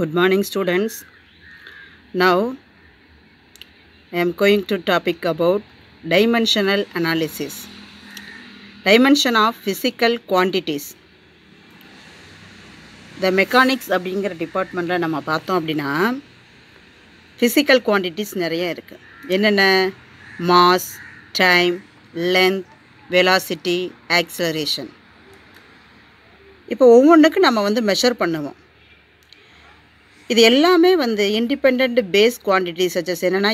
Good morning, students. Now I am going to topic about dimensional analysis. Dimension of physical quantities. The mechanics அப்படிங்கிற டிபார்ட்மெண்ட்டில் நம்ம பார்த்தோம் அப்படின்னா physical quantities நிறைய இருக்குது. என்னென்ன? mass, time, length, velocity, acceleration. இப்போ ஒவ்வொன்றுக்கு நம்ம மெஷர் பண்ணுவோம். இது எல்லாமே இண்டிபெண்ட் பேஸ் குவான்டிட்டி சச்சஸ் என்னென்னா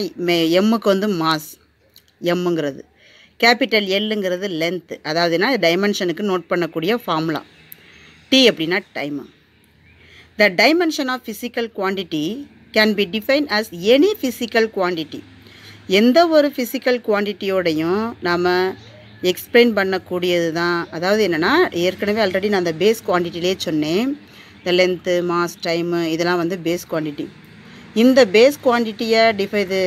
எம்முக்கு மாஸ் எம்முங்கிறது, கேபிட்டல் எல்லுங்கிறது லென்த், அதாவதுனா டைமென்ஷனுக்கு நோட் பண்ணக்கூடிய ஃபார்முலா. டி அப்படின்னா time. The dimension of physical quantity can be define as any physical quantity. எந்த ஒரு ஃபிசிக்கல் குவான்டிட்டியோடையும் நாம் எக்ஸ்பிளைன் பண்ணக்கூடியது தான். அதாவது என்னென்னா ஏற்கனவே ஆல்ரெடி நான் அந்த பேஸ் குவான்டிட்டிலே சொன்னேன். இந்த லென்த்து, மாஸ், டைமு இதெல்லாம் பேஸ் குவான்டிட்டி. இந்த பேஸ் குவான்டிட்டியை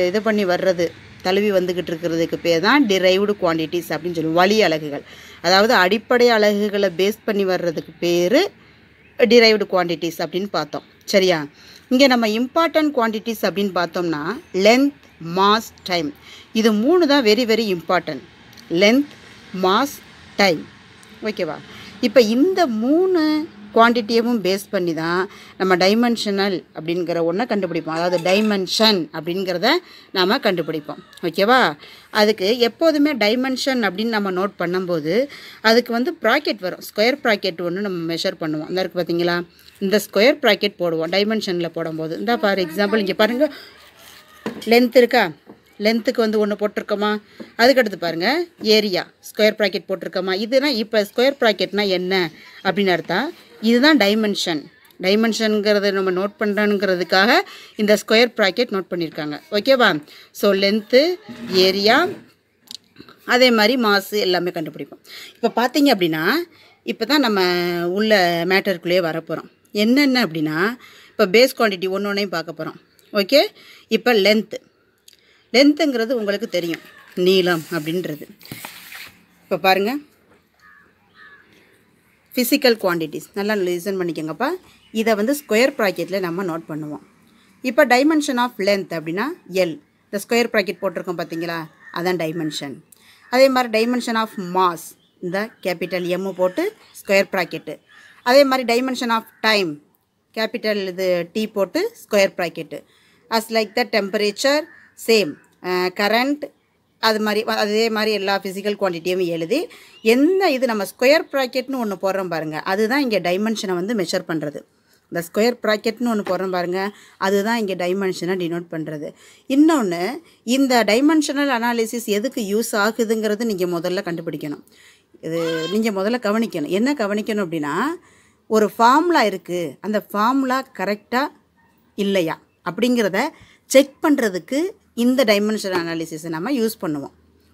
இது பண்ணி வர்றது தழுவி வந்துக்கிட்டு இருக்கிறதுக்கு பேர் தான் டிரைவ்டு குவான்டிட்டிஸ் அப்படின்னு சொல்லுவோம். வழி அலகுகள், அதாவது அடிப்படை அலகுகளை பேஸ் பண்ணி வர்றதுக்கு பேர் டிரைவ்டு குவான்டிட்டிஸ் அப்படின்னு பார்த்தோம். சரியா? இங்கே நம்ம இம்பார்ட்டன்ட் குவான்டிட்டிஸ் அப்படின்னு பார்த்தோம்னா லென்த், மாஸ், டைம், இது மூணு தான் very very important. Length, mass, time. ஓகேவா? இப்போ இந்த மூணு குவான்டிட்டியவும் பேஸ் பண்ணி தான் நம்ம டைமென்ஷனல் அப்படிங்கிற ஒன்றை கண்டுபிடிப்போம். அதாவது டைமென்ஷன் அப்படிங்கிறத நாம் கண்டுபிடிப்போம். ஓகேவா? அதுக்கு எப்போதுமே டைமென்ஷன் அப்படின்னு நம்ம நோட் பண்ணும்போது அதுக்கு ப்ராக்கெட் வரும். ஸ்கொயர் ப்ராக்கெட் ஒன்று நம்ம மெஷர் பண்ணுவோம். இந்த இருக்குது பார்த்தீங்களா? இந்த ஸ்கொயர் ப்ராக்கெட் போடுவோம் டைமென்ஷனில் போடும்போது. இந்த ஃபார் எக்ஸாம்பிள் இங்கே பாருங்கள், லென்த் இருக்கா? லென்த்துக்கு ஒன்று போட்டிருக்கோமா? அதுக்கடுத்து பாருங்கள் ஏரியா, ஸ்கொயர் ப்ராக்கெட் போட்டிருக்கோமா? இதுனா இப்போ ஸ்கொயர் ப்ராக்கெட்னா என்ன அப்படின்னு அர்த்தம். இதுதான் டைமென்ஷன். டைமென்ஷனுங்கிறத நம்ம நோட் பண்ணுறோங்கிறதுக்காக இந்த ஸ்கொயர் ப்ராக்கெட் நோட் பண்ணியிருக்காங்க. ஓகேவா? ஸோ லென்த்து, ஏரியா, அதே மாதிரி மாசு எல்லாமே கண்டுபிடிப்போம். இப்போ பார்த்தீங்க அப்படின்னா இப்போ தான் நம்ம உள்ள மேட்டருக்குள்ளேயே வரப்போகிறோம். என்னென்ன அப்படின்னா இப்போ பேஸ் குவான்டிட்டி ஒன்று ஒன்றையும் பார்க்க போகிறோம். ஓகே? இப்போ லென்த்துங்கிறது உங்களுக்கு தெரியும், நீளம் அப்படின்றது. இப்போ பாருங்கள், ஃபிசிக்கல் குவான்டிட்டிஸ் நல்லா லிசன் பண்ணிக்கோங்கப்பா. இதை ஸ்கொயர் ப்ராக்கெட்டில் நம்ம நோட் பண்ணுவோம். இப்போ டைமென்ஷன் ஆஃப் லென்த் அப்படின்னா எல். இந்த ஸ்கொயர் ப்ராக்கெட் போட்டிருக்கோம் பார்த்தீங்களா? அதான் டைமென்ஷன். அதே மாதிரி டைமென்ஷன் ஆஃப் மாஸ், இந்த கேபிட்டல் எம்மு போட்டு ஸ்கொயர் ப்ராக்கெட்டு. அதே மாதிரி டைமென்ஷன் ஆஃப் டைம், கேபிட்டல் இது டி போட்டு square bracket. As like the temperature same, current, அது மாதிரி அதே மாதிரி எல்லா ஃபிசிக்கல் குவான்டிட்டியும் எழுதி என்ன இது நம்ம ஸ்கொயர் ப்ராக்கெட்னு ஒன்று போடுறோம் பாருங்கள், அதுதான் இங்கே டைமென்ஷனை மெஷர் பண்ணுறது. இந்த ஸ்கொயர் ப்ராக்கெட்னு ஒன்று போடுறோம் பாருங்கள், அதுதான் இங்கே டைமென்ஷனை டினோட் பண்ணுறது. இன்னொன்று, இந்த டைமென்ஷனல் அனாலிசிஸ் எதுக்கு யூஸ் ஆகுதுங்கிறது நீங்கள் முதல்ல கண்டுபிடிக்கணும். இது நீங்கள் முதல்ல கவனிக்கணும். என்ன கவனிக்கணும் அப்படின்னா, ஒரு ஃபார்முலா இருக்குது, அந்த ஃபார்முலா கரெக்டாக இல்லையா அப்படிங்கிறத செக் பண்ணுறதுக்கு இந்த டைமென்ஷன் அனாலிசிஸை நம்ம யூஸ் பண்ணுவோம்.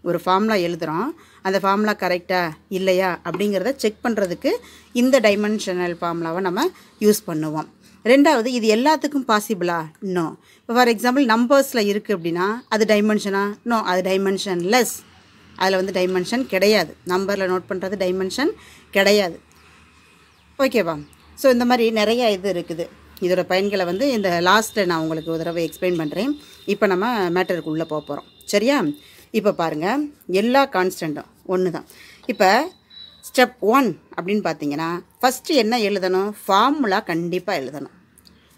ஒரு ஃபார்முலா எழுதுகிறோம், அந்த ஃபார்முலா கரெக்டாக இல்லையா அப்படிங்கிறத செக் பண்ணுறதுக்கு இந்த டைமென்ஷனல் ஃபார்முலாவை நம்ம யூஸ் பண்ணுவோம். ரெண்டாவது, இது எல்லாத்துக்கும் பாசிபிளா? இன்னும் இப்போ ஃபார் எக்ஸாம்பிள் நம்பர்ஸில் இருக்குது அப்படின்னா அது டைமென்ஷனா? இன்னும் அது டைமென்ஷன் லெஸ். அதில் டைமென்ஷன் கிடையாது. நம்பரில் நோட் பண்ணுறது டைமென்ஷன் கிடையாது. ஓகேவா? ஸோ இந்த மாதிரி நிறைய இது இருக்குது. இதோட பயன்களை இந்த லாஸ்ட்டில் நான் உங்களுக்கு ஒரு தடவை எக்ஸ்பிளைன் பண்ணுறேன். இப்போ நம்ம மேட்டருக்கு உள்ளே போக போகிறோம். சரியா? இப்போ பாருங்கள், எல்லா கான்ஸ்டண்ட்டும் ஒன்று தான். இப்போ ஸ்டெப் 1 அப்படின்னு பார்த்தீங்கன்னா ஃபஸ்ட்டு என்ன எழுதணும்? ஃபார்முலா கண்டிப்பாக எழுதணும்.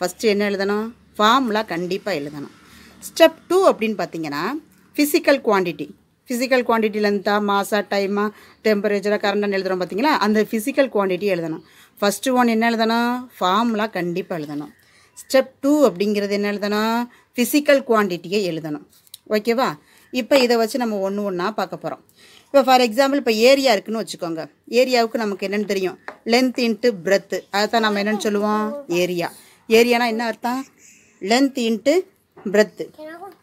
ஃபஸ்ட்டு என்ன எழுதணும்? ஃபார்முலா கண்டிப்பாக எழுதணும். ஸ்டெப் 2 அப்படின்னு பார்த்தீங்கன்னா ஃபிசிக்கல் குவான்டிட்டி. ஃபிசிக்கல் குவான்டிட்டி லென்த்தா, மாஸா, டைமா, டெம்பரேச்சராக, கரண்ட்னு எழுதுகிறோம் பார்த்தீங்களா? அந்த ஃபிசிக்கல் குவான்டிட்டி எழுதணும். ஃபஸ்ட்டு 1 என்ன எழுதணும்? ஃபார்முலா கண்டிப்பாக எழுதணும். ஸ்டெப் 2 அப்படிங்கிறது என்ன எழுதணும்? ஃபிசிக்கல் குவான்டிட்டியை எழுதணும். ஓகேவா? இப்போ இதை வச்சு நம்ம ஒன்று ஒன்றா பார்க்க போகிறோம். இப்போ ஃபார் எக்ஸாம்பிள் இப்போ ஏரியா இருக்குதுன்னு வச்சுக்கோங்க. ஏரியாவுக்கு நமக்கு என்னென்னு தெரியும்? Length into breadth. அதுதான் நம்ம என்னென்னு சொல்லுவோம்? ஏரியா. ஏரியானா என்ன அர்த்தம்? Length into breadth.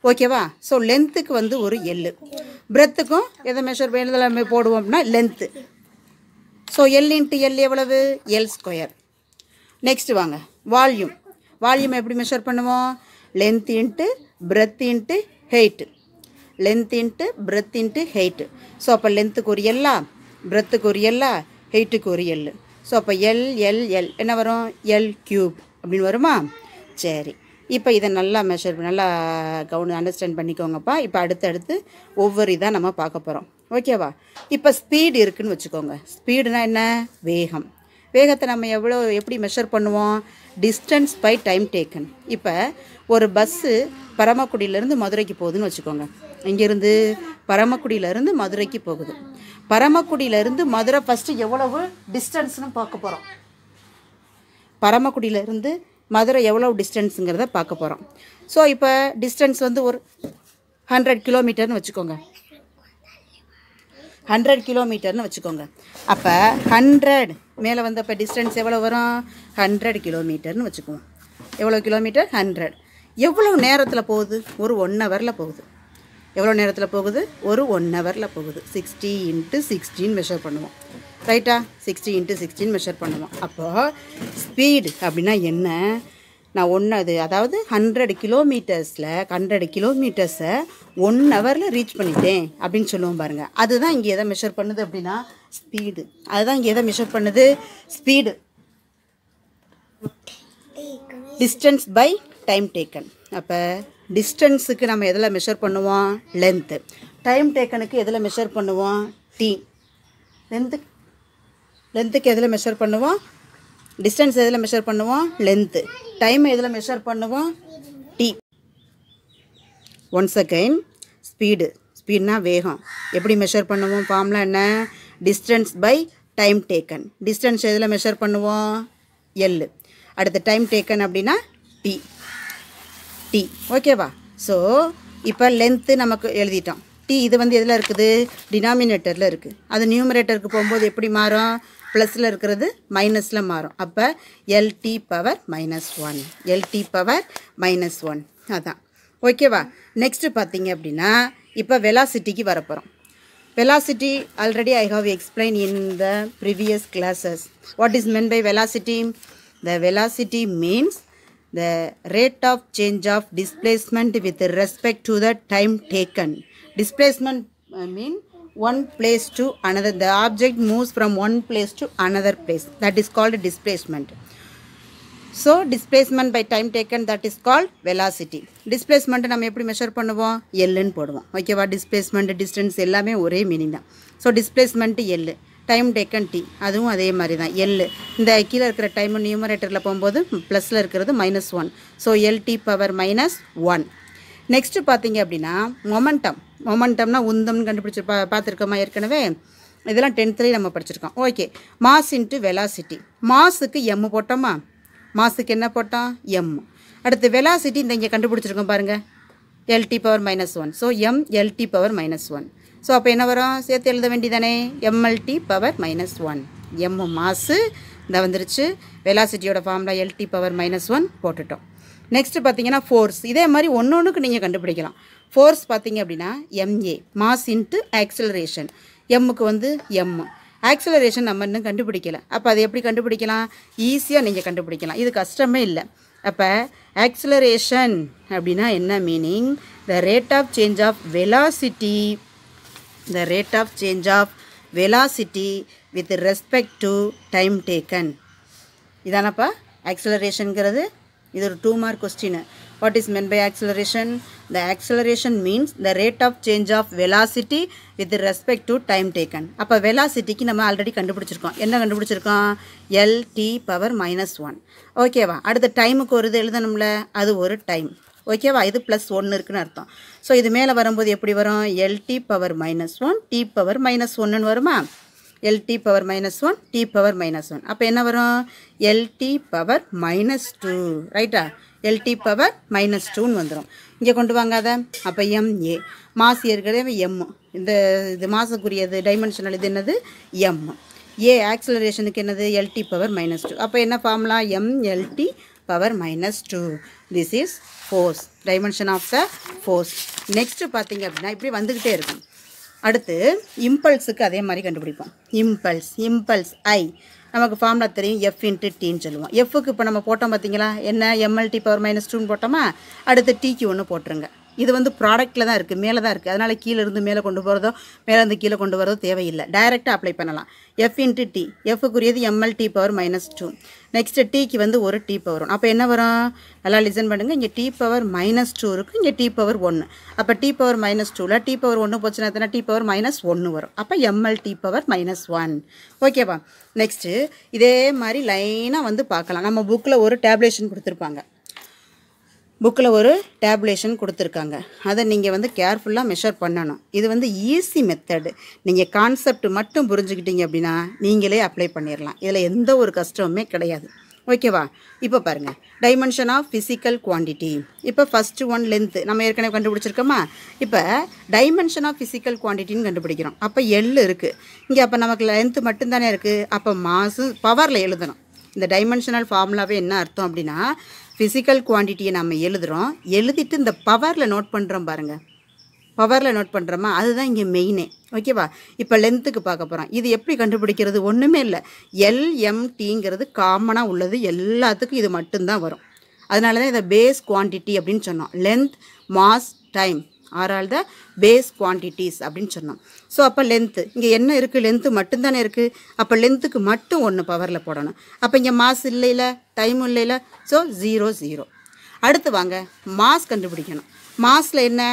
ஓகேவா? ஸோ லென்த்துக்கு ஒரு எல், பிரெத்துக்கும் எதை மெஷர் எழுதலாம் போடுவோம் அப்படின்னா length. So L into L எவ்வளவு? L square. நெக்ஸ்ட் வாங்க, வால்யூம். வால்யூம் எப்படி மெஷர் பண்ணுவோம்? Length into breadth into height. Length into breadth into height. So அப்போ லென்த்துக்கு ஒரு எல்லா, பிரெத்துக்கு ஒரு எல்லா, ஹெயிட்டுக்கு ஒரு எல். ஸோ அப்போ எல் எல் எல் என்ன வரும்? எல் கியூப் அப்படின்னு வருமா? சரி, இப்போ இதை நல்லா நல்லா அண்டர்ஸ்டாண்ட் பண்ணிக்கோங்கப்பா. இப்போ அடுத்தடுத்து ஒவ்வொரு இதாக நம்ம பார்க்க போகிறோம். ஓகேவா? இப்போ ஸ்பீடு இருக்குதுன்னு வச்சுக்கோங்க. ஸ்பீடுனா என்ன? வேகம். வேகத்தை நம்ம எப்படி மெஷர் பண்ணுவோம்? Distance by time taken. இப்போ ஒரு பஸ்ஸு பரமக்குடியிலேருந்து மதுரைக்கு போகுதுன்னு வச்சுக்கோங்க. இங்கேருந்து பரமக்குடியிலேருந்து மதுரைக்கு போகுது. பரமக்குடியிலேருந்து மதுரை ஃபஸ்ட்டு எவ்வளவு டிஸ்டன்ஸ்னு பார்க்க போகிறோம். பரமக்குடியிலேருந்து மதுரை எவ்வளவு டிஸ்டன்ஸுங்கிறத பார்க்க போகிறோம். ஸோ இப்போ டிஸ்டன்ஸ் வந்து ஒரு 100 கிலோமீட்டர்னு வச்சுக்கோங்க. 100 கிலோமீட்டர்னு வச்சுக்கோங்க. அப்போ 100 மேலே வந்து அப்போ டிஸ்டன்ஸ் எவ்வளோ வரும்? 100 கிலோமீட்டர்னு வச்சுக்குவோம். எவ்வளோ கிலோமீட்டர்? 100. எவ்வளோ நேரத்தில் போகுது? ஒரு 1 ஹவரில் போகுது. எவ்வளோ நேரத்தில் போகுது? ஒரு 1 ஹவரில் போகுது. 60 × 16 மெஷர் பண்ணுவோம். ரைட்டா? 60 × 16 மெஷர் பண்ணுவோம். அப்போது ஸ்பீடு அப்படின்னா என்ன? நான் அதாவது 100 கிலோமீட்டர்ஸை 1 ஹவரில் ரீச் பண்ணிட்டேன் அப்படின்னு சொல்லுவோம் பாருங்கள். அதுதான் இங்கே எதை மெஷர் பண்ணுது அப்படின்னா ஸ்பீடு. அதுதான் இங்கே எதை மெஷர் பண்ணுது? Speed. Distance by time taken. அப்போ டிஸ்டன்ஸுக்கு நம்ம எதில் மெஷர் பண்ணுவோம்? லென்த்து. டைம் டேக்கனுக்கு எதில் மெஷர் பண்ணுவோம்? டி. லென்த்துக்கு எதில் மெஷர் பண்ணுவோம்? டிஸ்டன்ஸ் எதில் மெஷர் பண்ணுவோம்? லென்த்து. டைம் எதில் மெஷர் பண்ணுவோம்? டி. Once again speed. ஸ்பீட்னா வேகம். எப்படி மெஷர் பண்ணுவோம்? ஃபார்முலா என்ன? Distance by time taken. Distance எதில் மெஷர் பண்ணுவோம்? எல். அடுத்து டைம் டேக்கன் அப்படின்னா டி. டி. ஓகேவா? ஸோ இப்போ லென்த்து நமக்கு எழுதிட்டோம். டி இது வந்து எதில் இருக்குது? டினாமினேட்டரில் இருக்குது. அது நியூமரேட்டருக்கு போகும்போது எப்படி மாறும்? ப்ளஸில் இருக்கிறது மைனஸில் மாறும். அப்போ எல்டி பவர் -1. LT power -1. அதான். ஓகேவா? நெக்ஸ்ட்டு பார்த்தீங்க அப்படின்னா இப்போ வெலாசிட்டிக்கு வரப்போகிறோம். Velocity already I have explained in the previous classes. What is meant by velocity? The velocity means the rate of change of displacement with respect to the time taken. Displacement mean one place to another. The object moves from one place to another place. That is called displacement. So displacement by time taken, that is called velocity. Displacement நம்ம எப்படி measure பண்ணுவோம்? எல்லுன்னு போடுவோம். ஓகேவா? Displacement distance எல்லாமே ஒரே meaning தான். So displacement L. Time taken T. அதுவும் அதே மாதிரி தான். எல். இந்த கீழே இருக்கிற டைம் நியூமரேட்டரில் போகும்போது ப்ளஸில் இருக்கிறது -1. So LT power -1. நெக்ஸ்ட்டு பார்த்தீங்க அப்படின்னா மொமெண்டம். மொமெண்டம்னா உந்தம்னு கண்டுபிடிச்சி பார்த்துருக்கோமா ஏற்கனவே? இதெல்லாம் 10th நம்ம படிச்சிருக்கோம். ஓகே. Mass into velocity. மாஸுக்கு எம் போட்டோமா? மாஸுக்கு என்ன போட்டோம்? எம். அடுத்து வெலாசிட்டி இந்த இங்கே கண்டுபிடிச்சிருக்கோம் பாருங்கள். LT power -1. So M LT power -1. So அப்போ என்ன வரும்? சேர்த்து எழுத வேண்டியதானே? MLD power -1. எம் மாசு இந்த வந்துருச்சு. வெலாசிட்டியோட ஃபார்முலா எல்டி பவர் -1 போட்டுட்டோம். நெக்ஸ்ட்டு பார்த்தீங்கன்னா ஃபோர்ஸ். இதே மாதிரி ஒன்றுக்கு நீங்கள் கண்டுபிடிக்கலாம். ஃபோர்ஸ் பார்த்தீங்க அப்படின்னா எம்ஏ. Mass into acceleration. எம்முக்கு வந்து எம். ஆக்சிலரேஷன் நம்ம இன்னும் கண்டுபிடிக்கலை. அப்போ அதை எப்படி கண்டுபிடிக்கலாம்? ஈஸியாக நீங்கள் கண்டுபிடிக்கலாம். இது கஷ்டமே இல்லை. அப்போ ஆக்சிலரேஷன் அப்படின்னா என்ன meaning? The rate of change of velocity. The rate of change of velocity with respect to time taken. இதானப்பா ஆக்சிலரேஷன்ங்கிறது. இது ஒரு 2 mark question. What is meant by acceleration? The acceleration means the rate of change of velocity with respect to time taken. அப்போ வெலாசிட்டிக்கு நம்ம already கண்டுபிடிச்சிருக்கோம். என்ன கண்டுபிடிச்சிருக்கோம்? LT power -1. ஓகேவா? அடுத்த டைமுக்கு ஒரு இது எழுதணும்ல, அது ஒரு டைம். ஓகேவா? இது +1 இருக்குன்னு அர்த்தம். ஸோ இது மேலே வரும்போது எப்படி வரும்? எல்டி பவர் -1 டி பவர் -1ன்னு வருமா? LT power -1 T power -1. அப்போ என்ன வரும்? LT power -2. ரைட்டா? எல்டி பவர் -2ன்னு வந்துடும். இங்கே கொண்டு வாங்க அதை. அப்போ எம்ஏ. மாஸ் ஏற்கனவே எம். இது மாசுக்குரியது டைமென்ஷனல். இது என்னது? எம். ஏ ஆக்சிலரேஷனுக்கு என்னது? LT power -2. அப்போ என்ன formula? MLT power -2. This is force. Dimension of the force. Next பார்த்தீங்க அப்படின்னா இப்படி வந்துக்கிட்டே இருக்கும். அடுத்து இம்பல்ஸுக்கு அதே மாதிரி கண்டுபிடிப்போம். இம்பல்ஸ் ஐ. நமக்கு ஃபார்முலா தெரியும். எஃப் இன்ட்டு டீன்னு சொல்லுவோம். எஃப்க்கு இப்போ நம்ம போட்டோம் பார்த்தீங்களா? என்ன? எம்எல்டி பவர் -2ன்னு போட்டோமா? அடுத்து டிக்கு ஒன்று போட்டுருங்க. இது வந்து ப்ராடக்ட்டில் தான் இருக்குது, மேலே தான் இருக்குது. அதனால் கீழே இருந்து மேலே கொண்டு போகிறதோ மேலே இருந்து கீழே கொண்டு வரதோ தேவையில்லை. டைரெக்டாக அப்ளை பண்ணலாம். எஃப் இன்ட்டு டி, எஃப்க்குரியது ml_t பவர் -2. நெக்ஸ்ட்டு டீக்கு வந்து ஒரு டி பவர் 1. அப்போ என்ன வரும்? நல்லா லிசன் பண்ணுங்கள். இங்கே டி பவர் -2 இருக்குது, இங்கே டி பவர் 1. அப்போ டி பவர் -2ல் டி பவர் 1 போச்சுன்னா எத்தனை? டி பவர் -1 வரும். அப்போ ml_t பவர் -1. ஓகேவா? நெக்ஸ்ட்டு இதே மாதிரி லைனாக வந்து பார்க்கலாம். நம்ம புக்கில் ஒரு டேப்லேஷன் கொடுத்துருப்பாங்க. கொடுத்துருக்காங்க. அதை நீங்கள் வந்து கேர்ஃபுல்லாக மெஷர் பண்ணணும். இது வந்து ஈஸி மெத்தடு. நீங்கள் கான்செப்ட் மட்டும் புரிஞ்சுக்கிட்டீங்க அப்படின்னா நீங்களே அப்ளை பண்ணிடலாம். இதில் எந்த ஒரு கஷ்டமுமே கிடையாது. ஓகேவா? இப்போ பாருங்கள், டைமென்ஷன் ஆஃப் ஃபிசிக்கல் குவான்டிட்டி. இப்போ ஃபஸ்ட்டு ஒன் லென்த்து நம்ம ஏற்கனவே கண்டுபிடிச்சிருக்கோமா? இப்போ டைமென்ஷன் ஆஃப் ஃபிசிக்கல் குவான்டிட்டின்னு கண்டுபிடிக்கிறோம். அப்போ எல் இருக்குது இங்கே. அப்போ நமக்கு லென்த்து மட்டும்தானே இருக்குது. அப்போ மாசு பவரில் எழுதணும். இந்த டைமென்ஷனல் ஃபார்முலாவே என்ன அர்த்தம் அப்படின்னா, ஃபிசிக்கல் குவான்டிட்டியை நம்ம எழுதுகிறோம், எழுதிட்டு இந்த பவரில் நோட் பண்ணுறோம் பாருங்கள். பவரில் நோட் பண்ணுறோமா, அதுதான் இங்கே மெயினே. ஓகேவா? இப்போ லென்த்துக்கு பார்க்க போகிறோம். இது எப்படி கண்டுபிடிக்கிறது? ஒன்றுமே இல்லை. LMTங்கிறது காமனாக உள்ளது, எல்லாத்துக்கும் இது மட்டும்தான் வரும். அதனால தான் இதை பேஸ் குவான்டிட்டி அப்படின்னு சொன்னோம். Length, mass, time are the base quantities அப்படின்னு சொன்னோம். ஸோ அப்போ லென்த்து இங்கே என்ன இருக்குது? லென்த்து மட்டும்தானே இருக்குது. அப்போ லென்த்துக்கு மட்டும் 1 பவரில் போடணும். அப்போ இங்கே மாஸ் இல்லையில, டைம் இல்லையில. ஸோ 0 0. அடுத்து வாங்க, மாஸ் கண்டுபிடிக்கணும். மாஸில் என்ன?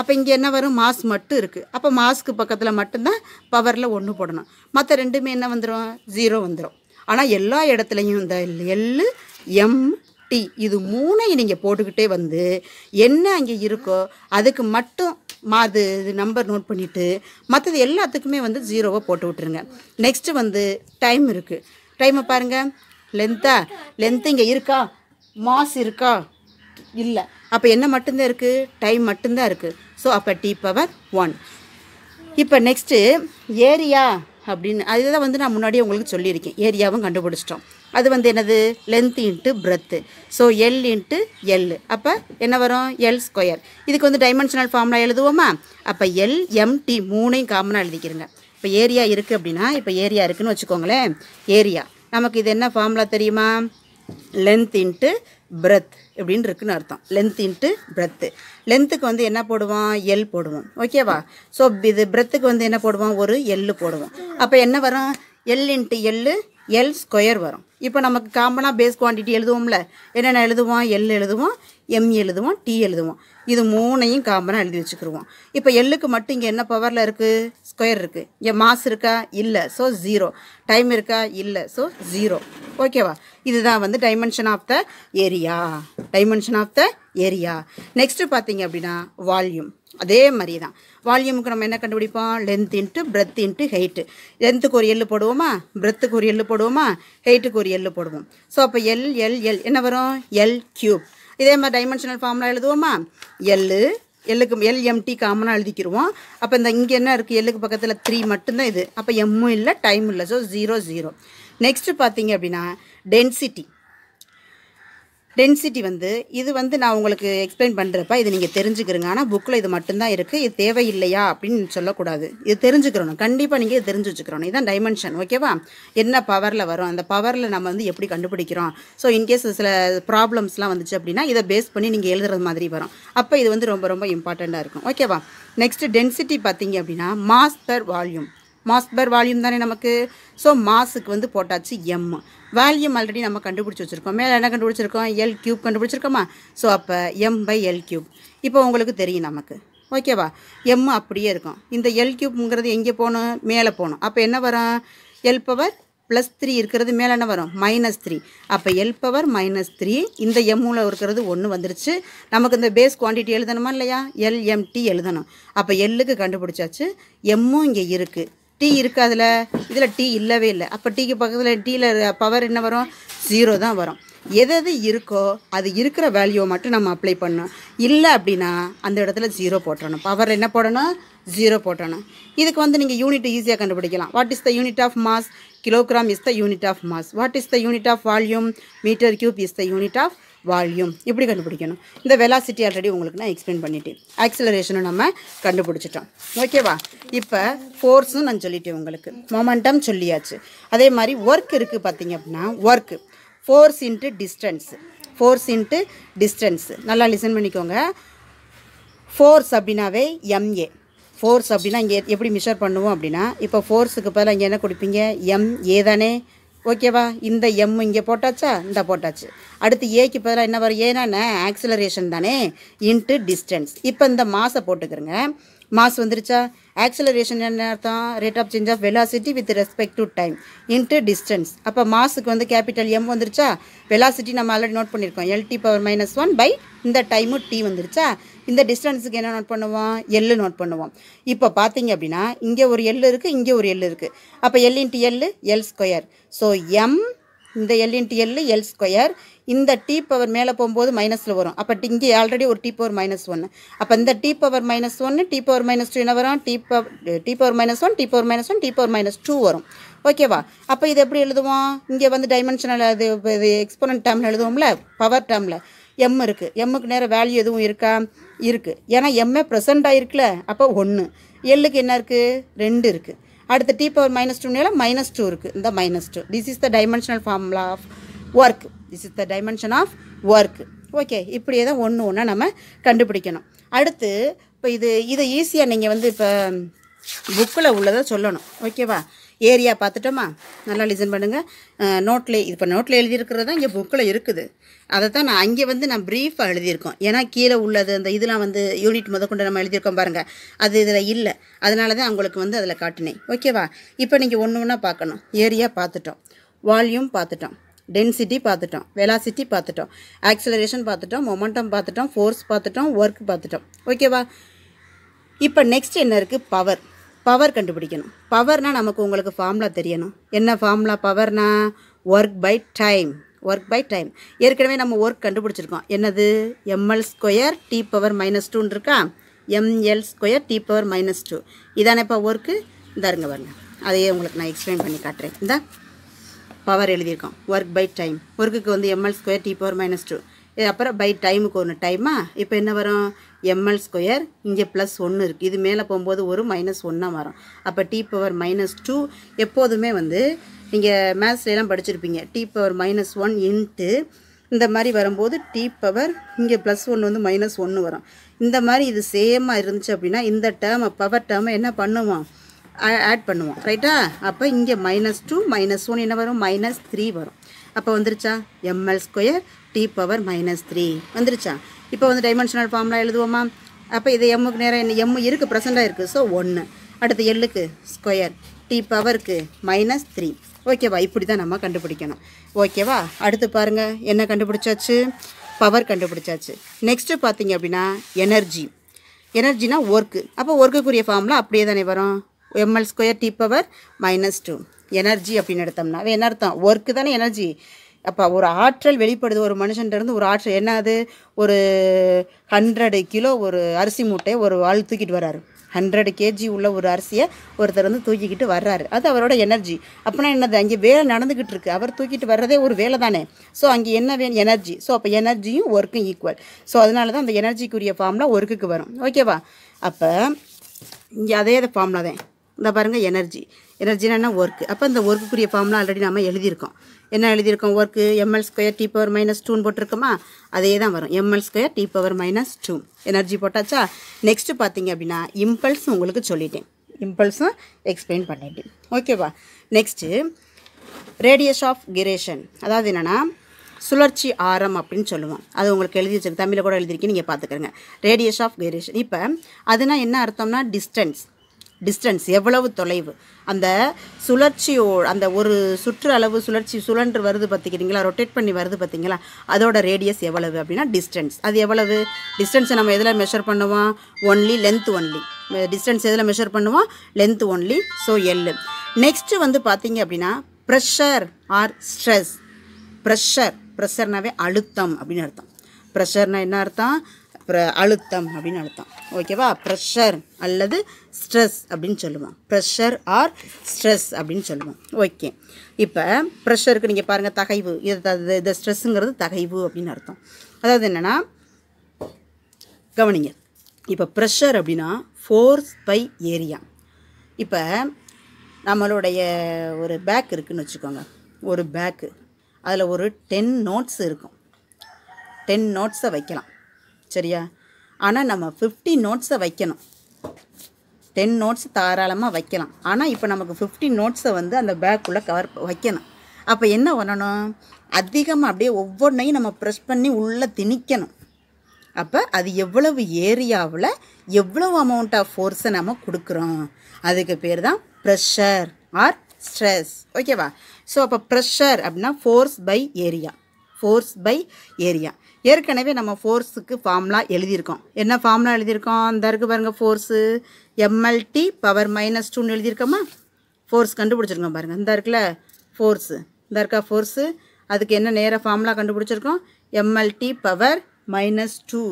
அப்போ இங்கே என்ன வரும்? மாஸ் மட்டும் இருக்குது. அப்போ மாஸ்க்கு பக்கத்தில் மட்டும்தான் பவரில் 1 போடணும். மற்ற ரெண்டுமே என்ன வந்துடும்? 0 வந்துடும். ஆனால் எல்லா இடத்துலையும் இந்த LMT இது 3ஐயும் நீங்கள் போட்டுக்கிட்டே வந்து என்ன அங்கே இருக்கோ அதுக்கு மட்டும் இது நம்பர் நோட் பண்ணிவிட்டு மற்றது எல்லாத்துக்குமே வந்து 0வை போட்டு விட்டுருங்க. நெக்ஸ்ட்டு வந்து டைம் இருக்குது. டைமை பாருங்கள். லென்த்து இங்கே இருக்கா? மாஸ் இருக்கா? இல்லை. அப்போ என்ன மட்டும்தான் இருக்குது? டைம் மட்டும்தான் இருக்குது. ஸோ அப்போ டி பவர் 1. இப்போ நெக்ஸ்ட்டு ஏரியா அப்படின்னு அதுதான் வந்து நான் முன்னாடியே உங்களுக்கு சொல்லியிருக்கேன். ஏரியாவும் கண்டுபிடிச்சிட்டோம். அது வந்து என்னது? Length into breadth. So L into L. அப்போ என்ன வரும்? L². இதுக்கு வந்து டைமென்ஷனல் ஃபார்முலா எழுதுவோமா? அப்போ LMT 3ஐயும் காமனாக எழுதிக்கிறங்க. இப்போ ஏரியா இருக்குது அப்படின்னா, இப்போ ஏரியா இருக்குதுன்னு வச்சுக்கோங்களேன். ஏரியா நமக்கு இது என்ன ஃபார்முலா தெரியுமா? லென்த் இன்ட்டு பிரெத் இப்படின்னு இருக்குன்னு அர்த்தம். Length into breadth. லென்த்துக்கு வந்து என்ன போடுவோம்? L போடுவோம். ஓகேவா? ஸோ இது பிரெத்துக்கு வந்து என்ன போடுவோம்? ஒரு L போடுவோம். அப்போ என்ன வரும்? L இன்ட்டு L² வரும். இப்போ நமக்கு காமனாக பேஸ் குவான்டிட்டி எழுதுவோம்ல, என்னென்ன எழுதுவோம்? L எழுதுவோம், M எழுதுவோம், T எழுதுவோம். இது 3ஐயும் காமனாக எழுதி வச்சுக்கிடுவோம். இப்போ Lக்கு மட்டும் இங்கே என்ன பவரில் இருக்குது? ஸ்கொயர் இருக்குது. இங்கே மாஸ் இருக்கா? இல்லை. ஸோ 0. டைம் இருக்கா? இல்லை. ஸோ 0. ஓகேவா? இதுதான் வந்து dimension of the area. Next பார்த்தீங்க அப்படின்னா வால்யூம். அதே மாதிரி தான். வால்யூமுக்கு நம்ம என்ன கண்டுபிடிப்போம்? Length into breadth into height. லென்த்துக்கு ஒரு L போடுவோமா? பிரெத்துக்கு ஒரு L போடுவோமா? ஹைட்டுக்கு ஒரு L போடுவோம். ஸோ அப்போ L என்ன வரும்? L3. இதே மாதிரி டைமென்ஷனல் ஃபார்முலா எழுதுவோமா? Lக்கு LMT காமனாக எழுதிக்கிடுவோம். அப்போ இந்த இங்கே என்ன இருக்குது? Lக்கு பக்கத்தில் 3 மட்டும்தான் இது. அப்போ எம்மும் இல்லை, டைம் இல்லை. ஸோ 0 0. நெக்ஸ்ட்டு பார்த்தீங்க அப்படின்னா டென்சிட்டி வந்து இது வந்து நான் உங்களுக்கு எக்ஸ்பிளைன் பண்ணுறப்ப இது நீங்கள் தெரிஞ்சுக்கிறங்க. ஆனால் புக்கில் இது மட்டும்தான் இருக்குது, இது தேவையில்லையா அப்படின்னு சொல்லக்கூடாது. இது தெரிஞ்சுக்கிறணும். கண்டிப்பாக நீங்கள் இது தெரிஞ்சு வச்சுக்கிறோம். இதுதான் டைமென்ஷன். ஓகேவா? என்ன பவரில் வரும், அந்த பவரில் நம்ம வந்து எப்படி கண்டுபிடிக்கிறோம். ஸோ இன்கேஸ் சில ப்ராப்ளம்ஸ்லாம் வந்துச்சு அப்படின்னா இதை பேஸ் பண்ணி நீங்கள் எழுதுறது மாதிரி வரும். அப்போ இது வந்து ரொம்ப ரொம்ப இம்பார்ட்டண்ட்டாக இருக்கும். ஓகேவா? நெக்ஸ்ட்டு டென்சிட்டி பார்த்தீங்க அப்படின்னா மாஸ் பெர் வால்யூம் தானே நமக்கு. ஸோ மாஸுக்கு வந்து போட்டாச்சு M. வால்யூம் ஆல்ரெடி நம்ம கண்டுபிடிச்சி வச்சுருக்கோம். மேலே என்ன கண்டுபிடிச்சிருக்கோம்? L³ கண்டுபிடிச்சிருக்கோமா? ஸோ அப்போ M/L³. இப்போ உங்களுக்கு தெரியும் நமக்கு. ஓகேவா? M அப்படியே இருக்கும். இந்த L3ங்கிறது எங்கே போகணும்? மேலே போகணும். அப்போ என்ன வரும்? L⁻+3 இருக்கிறது மேலே என்ன வரும்? -3. அப்போ L⁻−3 இந்த எம்மில் இருக்கிறது 1 வந்துருச்சு. நமக்கு இந்த பேஸ் குவான்டிட்டி எழுதணுமா இல்லையா? LMT எழுதணும். அப்போ Lக்கு கண்டுபிடிச்சாச்சு. எம்மும் இங்கே இருக்குது. T இருக்குது அதில். இதில் T இல்லவே இல்லை. அப்போ Tக்கு பக்கத்தில் Tயில் பவர் என்ன வரும்? 0 தான் வரும். எது இருக்கோ அது இருக்கிற வேல்யூவை மட்டும் நம்ம அப்ளை பண்ணணும். இல்லை அப்படின்னா அந்த இடத்துல 0 போட்டணும். பவர் என்ன போடணும்? 0 போட்டணும். இதுக்கு வந்து நீங்கள் யூனிட் ஈஸியாக கண்டுபிடிக்கலாம். What is the unit of mass? Kilogram is the unit of mass. What is the unit of volume? Metre cube is the unit of volume. இப்படி கண்டுபிடிக்கணும். இந்த வெலாசிட்டி ஆல்ரெடி உங்களுக்கு நான் எக்ஸ்பிளைன் பண்ணிட்டேன். ஆக்சிலரேஷனும் நம்ம கண்டுபிடிச்சிட்டோம். ஓகேவா? இப்போ ஃபோர்ஸும் நான் சொல்லிட்டேன் உங்களுக்கு. மொமெண்டம் சொல்லியாச்சு. அதே மாதிரி ஒர்க் இருக்குது பார்த்தீங்க அப்படின்னா ஒர்க்கு ஃபோர்ஸ் இன்ட்டு டிஸ்டன்ஸு. நல்லா லிசன் பண்ணிக்கோங்க. ஃபோர்ஸ் அப்படின்னாவே MA. ஃபோர்ஸ் அப்படின்னா இங்கே எப்படி மெஷர் பண்ணுவோம் அப்படின்னா, இப்போ ஃபோர்ஸுக்கு பதிலாக இங்கே என்ன கொடுப்பீங்க, MA தானே. ஓகேவா? இந்த M இங்கே போட்டாச்சா, இந்த போட்டாச்சு. அடுத்து ஏக்கு பதிலாக என்ன வரும், ஏன்னா ஆக்சிலரேஷன் தானே, இன்ட்டு டிஸ்டன்ஸ். இப்போ இந்த மாஸை போட்டுக்கிறங்க. மாஸ் வந்துருச்சா. ஆக்சிலரேஷன் என்ன அர்த்தம், rate of change of velocity with respect to time into distance. அப்போ மாஸுக்கு வந்து கேபிட்டல் M வந்துருச்சா. வெலாசிட்டி நம்ம ஆல்ரெடி நோட் பண்ணியிருக்கோம், LT⁻⁻1 பை இந்த டைமு T வந்துருச்சா. இந்த டிஸ்டன்ஸுக்கு என்ன நோட் பண்ணுவோம், L நோட் பண்ணுவோம். இப்போ பார்த்தீங்க அப்படின்னா இங்கே ஒரு L இருக்குது, இங்கே ஒரு L இருக்குது. அப்போ L into L, L square. So M இந்த L into L, L square. இந்த T பவர் மேலே போகும்போது மைனஸில் வரும். அப்போ இங்கே ஆல்ரெடி ஒரு T⁻−1. அப்போ இந்த T⁻−1 T⁻−2 என்ன வரும், T⁻−1 T⁻−1 T⁻−2 வரும். ஓகேவா? அப்போ இது எப்படி எழுதுவோம், இங்கே வந்து டைமென்ஷனல் அது எக்ஸ்போனன்ட் டேர்மில் எழுதுவோம்ல, பவர் டேர்மில் M இருக்குது. எம்முக்கு நேரம் வேல்யூ எதுவும் இருக்கா, இருக்குது. ஏன்னா எம்ஏ ப்ரெசென்ட் ஆகிருக்குல, அப்போ 1. எல்லுக்கு என்ன இருக்குது, 2 இருக்குது. அடுத்து T⁻−2 -2 இருக்குது, இந்த -2. This is the dimensional formula of work. This is the dimension of work. Okay, இப்படியே தான் ஒன்று ஒன்றா நம்ம கண்டுபிடிக்கணும். அடுத்து இப்போ இதை ஈஸியாக நீங்கள் வந்து இப்போ புக்கில் உள்ளதை சொல்லணும். ஓகேவா? ஏரியா பார்த்துட்டோமா, நல்லா லிசன் பண்ணுங்கள். நோட்டில் எழுதியிருக்கிறது தான் இங்கே புக்கில் இருக்குது. அதை தான் நான் அங்கே வந்து நான் ப்ரீஃபாக எழுதியிருக்கோம். ஏன்னா கீழே உள்ளது அந்த இதெல்லாம் வந்து யூனிட் முதற்கொண்டு நம்ம எழுதியிருக்கோம் பாருங்கள், அது இதில் இல்லை. அதனால தான் உங்களுக்கு வந்து அதில் காட்டினேன். ஓகேவா? இப்போ நீங்கள் ஒன்று ஒன்றா பார்க்கணும். ஏரியா பார்த்துட்டோம், வால்யூம் பார்த்துட்டோம், டென்சிட்டி பார்த்துட்டோம், வெலாசிட்டி பார்த்துட்டோம், ஆக்சிலரேஷன் பார்த்துட்டோம், மொமெண்டம் பார்த்துட்டோம், ஃபோர்ஸ் பார்த்துட்டோம், ஒர்க் பார்த்துட்டோம். ஓகேவா? இப்போ நெக்ஸ்ட் என்ன இருக்குது, பவர். பவர் கண்டுபிடிக்கணும். பவர்னால் நமக்கு உங்களுக்கு ஃபார்முலா தெரியணும். என்ன ஃபார்முலா பவர்னா, work by time. Work by time ஏற்கனவே நம்ம ஒர்க் கண்டுபிடிச்சிருக்கோம். என்னது, ml² T⁻−2 இருக்கா, ml² T⁻−2. இதானே இப்போ ஒர்க்கு. இந்தாருங்க பாருங்க, அதையே உங்களுக்கு நான் எக்ஸ்பிளைன் பண்ணி காட்டுறேன். இந்த பவர் எழுதியிருக்கோம், ஒர்க் பை டைம். ஒர்க்குக்கு வந்து ml² T⁻−2. அப்புறம் பை டைமுக்கு ஒன்று டைமா. இப்போ என்ன வரும், ml², இங்கே +1 இருக்குது. இது மேலே போகும்போது ஒரு -1 வரும். அப்போ T⁻−2 எப்போதுமே வந்து நீங்கள் மேத்ஸ்லாம் படிச்சிருப்பீங்க. T⁻−1 இன்ட்டு இந்த மாதிரி வரும்போது இங்கே +1 வந்து -1 வரும். இந்த மாதிரி இது சேமாக இருந்துச்சு அப்படின்னா இந்த டேர்மை, பவர் டேர்மை என்ன பண்ணுவோம், ஆட் பண்ணுவோம். ரைட்டா? அப்போ இங்கே -2 -1 என்ன வரும், -3 வரும். அப்போ வந்துருச்சா, ml² T⁻−3 வந்துருச்சா. இப்போ வந்து டைமென்ஷனல் ஃபார்முலா எழுதுவோமா. அப்போ இது எம்முக்கு நேரம் எம் இருக்குது, ப்ரெசென்ட்டாக இருக்குது. ஸோ 1. அடுத்து எல்லுக்கு ஸ்கொயர், T பவருக்கு -3. ஓகேவா? இப்படி தான் நம்ம கண்டுபிடிக்கணும். ஓகேவா? அடுத்து பாருங்கள், என்ன கண்டுபிடிச்சாச்சு, பவர் கண்டுபிடிச்சாச்சு. நெக்ஸ்ட்டு பார்த்தீங்க அப்படின்னா எனர்ஜி. எனர்ஜினா ஒர்க்கு. அப்போ ஒர்க்குக்குரிய ஃபார்முலா அப்படியே தானே வரும், ml² T⁻−2. எனர்ஜி அப்படின்னு எடுத்தோம்னா என்ன அர்த்தம், ஒர்க்கு தானே எனர்ஜி. அப்போ ஒரு ஆற்றல் வெளிப்படுது ஒரு மனுஷன்லேருந்து. ஒரு ஆற்றல் என்னது, ஒரு 100 கிலோ ஒரு அரிசி மூட்டை ஒரு ஆள் தூக்கிட்டு வர்றாரு. 100 kg உள்ள ஒரு அரிசியை ஒருத்தர் வந்து தூக்கிக்கிட்டு வர்றாரு. அது அவரோட எனர்ஜி. அப்படின்னா என்னது, அங்கே வேலை நடந்துக்கிட்டு இருக்குது, அவர் தூக்கிட்டு வர்றதே ஒரு வேலை தானே. ஸோ அங்கே என்ன வேணும், எனர்ஜி. ஸோ அப்போ எனர்ஜியும் ஒர்க்கும் ஈக்குவல். ஸோ அதனால தான் அந்த எனர்ஜிக்குரிய ஃபார்முலா ஒர்க்குக்கு வரும். ஓகேவா? அப்போ இங்கே அதே ஃபார்முலா தான். இந்த பாருங்கள், எனர்ஜி. எனர்ஜினா என்ன, ஒர்க்கு. அப்போ இந்த ஒர்க்குக்குரிய ஃபார்முலா ஆல்ரெடி நம்ம எழுதியிருக்கோம். என்ன எழுதியிருக்கோம், ஒர்க்கு ml² T⁻−2 போட்டிருக்கோமா, அதே தான் வரும், ml² T⁻−2. எனர்ஜி போட்டாச்சா. நெக்ஸ்ட்டு பார்த்தீங்க அப்படின்னா இம்பல்ஸ் உங்களுக்கு சொல்லிட்டேன், இம்பல்ஸும் எக்ஸ்பிளைன் பண்ணிட்டேன். ஓகேவா? Next radius of கிரேஷன். அதாவது என்னென்னா சுழற்சி ஆரம் அப்படின்னு சொல்லுவோம். அது உங்களுக்கு எழுதி வச்சிருக்கு, தமிழில் கூட எழுதியிருக்கேன், நீங்கள் பார்த்துக்கிறங்க. Radius of கிரேஷன். இப்போ அதுனா என்ன அர்த்தம்னா டிஸ்டன்ஸ் எவ்வளவு தொலைவு, அந்த சுழற்சியோ அந்த ஒரு சுற்று அளவு சுழற்சி சுழன்று வருது பார்த்திக்கிறீங்களா, ரொட்டேட் பண்ணி வருது பார்த்திங்களா, அதோட ரேடியஸ் எவ்வளவு அப்படின்னா டிஸ்டன்ஸ். அது எவ்வளவு, டிஸ்டன்ஸை நம்ம எதில் மெஷர் பண்ணுவோம், ஒன்லி லென்த் ஒன்லி. டிஸ்டன்ஸ் எதில் மெஷர் பண்ணுவோம், length only. So L. Next வந்து பார்த்திங்க அப்படின்னா ப்ரெஷர் ஆர் ஸ்ட்ரெஸ். ப்ரெஷர்னாவே அழுத்தம் அப்படின்னு அர்த்தம். ப்ரெஷர்னால் என்ன அர்த்தம், அழுத்தம் அப்படின்னு அர்த்தம். ஓகேவா? ப்ரெஷர் அல்லது ஸ்ட்ரெஸ் அப்படின்னு சொல்லுவோம். ப்ரெஷர் ஆர் ஸ்ட்ரெஸ் அப்படின்னு சொல்லுவோம். ஓகே. இப்போ ப்ரெஷருக்கு நீங்கள் பாருங்கள், தகைவு. இது ஸ்ட்ரெஸ்ஸுங்கிறது தகைவு அப்படின்னு அர்த்தம். அதாவது என்னென்னா கவனிங்க, இப்போ ப்ரெஷர் அப்படின்னா ஃபோர்ஸ் பை ஏரியா. இப்போ நம்மளுடைய ஒரு பேக் இருக்குதுன்னு வச்சுக்கோங்க, ஒரு பேக்கு, அதில் ஒரு 10 நோட்ஸ் இருக்கும். 10 நோட்ஸை வைக்கலாம். சரியா? ஆனால் நம்ம 50 நோட்ஸை வைக்கணும். 10 நோட்ஸ் தாராளமாக வைக்கலாம். ஆனால் இப்போ நமக்கு 15 நோட்ஸை வந்து அந்த பேக்குள்ளே கவர் வைக்கணும். அப்போ என்ன பண்ணணும், அதிகமாக அப்படியே ஒவ்வொன்றையும் நம்ம ப்ரெஸ் பண்ணி உள்ளே திணிக்கணும். அப்போ அது எவ்வளவு ஏரியாவில் எவ்வளவு அமௌண்ட் ஆஃப் ஃபோர்ஸை நம்ம கொடுக்குறோம், அதுக்கு பேர் தான் ப்ரெஷர் ஆர் ஸ்ட்ரெஸ். ஓகேவா? ஸோ அப்போ ப்ரெஷர் அப்படின்னா force by area. Force by area. ஏற்கனவே நம்ம ஃபோர்ஸுக்கு ஃபார்முலா எழுதியிருக்கோம். என்ன ஃபார்முலா எழுதியிருக்கோம்? இந்த இருக்கு பாருங்கள், ஃபோர்ஸு எம்எல்டி பவர் -2ன்னு எழுதியிருக்கோமா? ஃபோர்ஸ் கண்டுபிடிச்சிருக்கோம் பாருங்கள். இந்த இருக்குல்ல ஃபோர்ஸு, இந்த இருக்கா ஃபோர்ஸு, அதுக்கு என்ன நேர ஃபார்முலா கண்டுபிடிச்சிருக்கோம்? MLD power -2,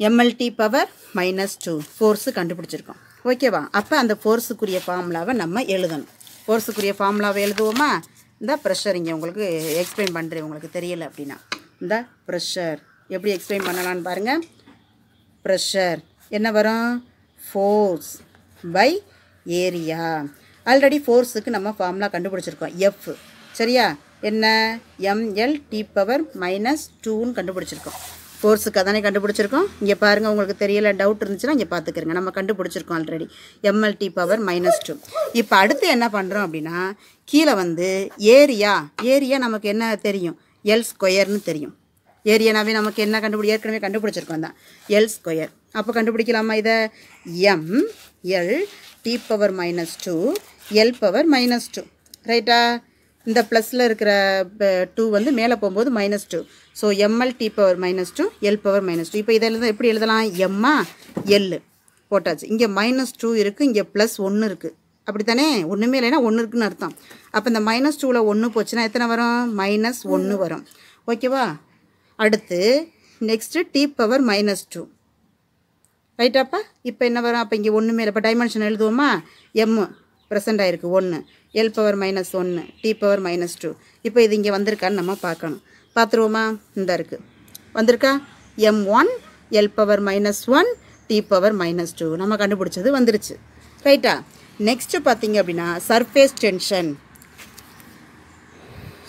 MLD power -2 force கண்டுபிடிச்சிருக்கோம். ஓகேவா? அப்போ அந்த ஃபோர்ஸுக்குரிய ஃபார்முலாவை நம்ம எழுதணும். ஃபோர்ஸுக்குரிய ஃபார்முலாவை எழுதுவோமா? இந்த ப்ரெஷர் இங்கே உங்களுக்கு எக்ஸ்பிளைன் பண்ணுறேன், உங்களுக்கு தெரியலை அப்படின்னா. இந்த ப்ரெஷர் எப்படி எக்ஸ்பிளைன் பண்ணலான்னு பாருங்கள். ப்ரெஷர் என்ன வரும்? Force by area. ஆல்ரெடி ஃபோர்ஸுக்கு நம்ம ஃபார்முலா கண்டுபிடிச்சிருக்கோம், எஃப். சரியா? என்ன? mLT பவர் -2ன்னு கண்டுபிடிச்சிருக்கோம். ஃபோர்ஸுக்கு அதானே கண்டுபிடிச்சிருக்கோம். இங்கே பாருங்கள், உங்களுக்கு தெரியல, டவுட் இருந்துச்சுன்னா இங்கே பார்த்துக்கிறங்க. நம்ம கண்டுபிடிச்சிருக்கோம் ஆல்ரெடி mLT பவர் -2. இப்போ அடுத்து என்ன பண்ணுறோம் அப்படின்னா, கீழே வந்து ஏரியா நமக்கு என்ன தெரியும்? எல் ஸ்கொயர்னு தெரியும். ஏரியானாவே நமக்கு என்ன ஏற்கனவே கண்டுபிடிச்சிருக்கோம் தான், எல் ஸ்கொயர். அப்போ கண்டுபிடிக்கலாமா இதை? mLT power -2 L power -2. ரைட்டா? இந்த ப்ளஸில் இருக்கிற 2 வந்து மேலே போகும்போது -2. So mLT power -2 L power -2. இப்போ இதில் எப்படி எழுதலாம்? எம்மா எல் போட்டாச்சு. இங்கே -2 இருக்குது, இங்கே +1 இருக்குது. அப்படி தானே? ஒன்றுமே இல்லைன்னா 1 இருக்குன்னு அர்த்தம். அப்போ இந்த -2ல் 1 போச்சுன்னா எத்தனை வரும்? -1 வரும். ஓகேவா? அடுத்து நெக்ஸ்ட்டு T பவர் -2. ரைட்டாப்பா? இப்போ என்ன வரும்? அப்போ இங்கே ஒன்றுமே இல்லை. இப்போ டைமென்ஷன் எழுதுவோமா? எம் ப்ரெசென்ட் ஆகிருக்கு 1, எல் பவர் -1, T பவர் -2. இப்போ இது இங்கே வந்திருக்கான்னு நம்ம பார்க்கணும். பார்த்துருவோமா? இந்த இருக்குது, வந்திருக்கா? M1 L power -1 T power -2 நம்ம கண்டுபிடிச்சது வந்துருச்சு. ரைட்டா? நெக்ஸ்ட்டு பார்த்தீங்க அப்படின்னா சர்ஃபேஸ் டென்ஷன்.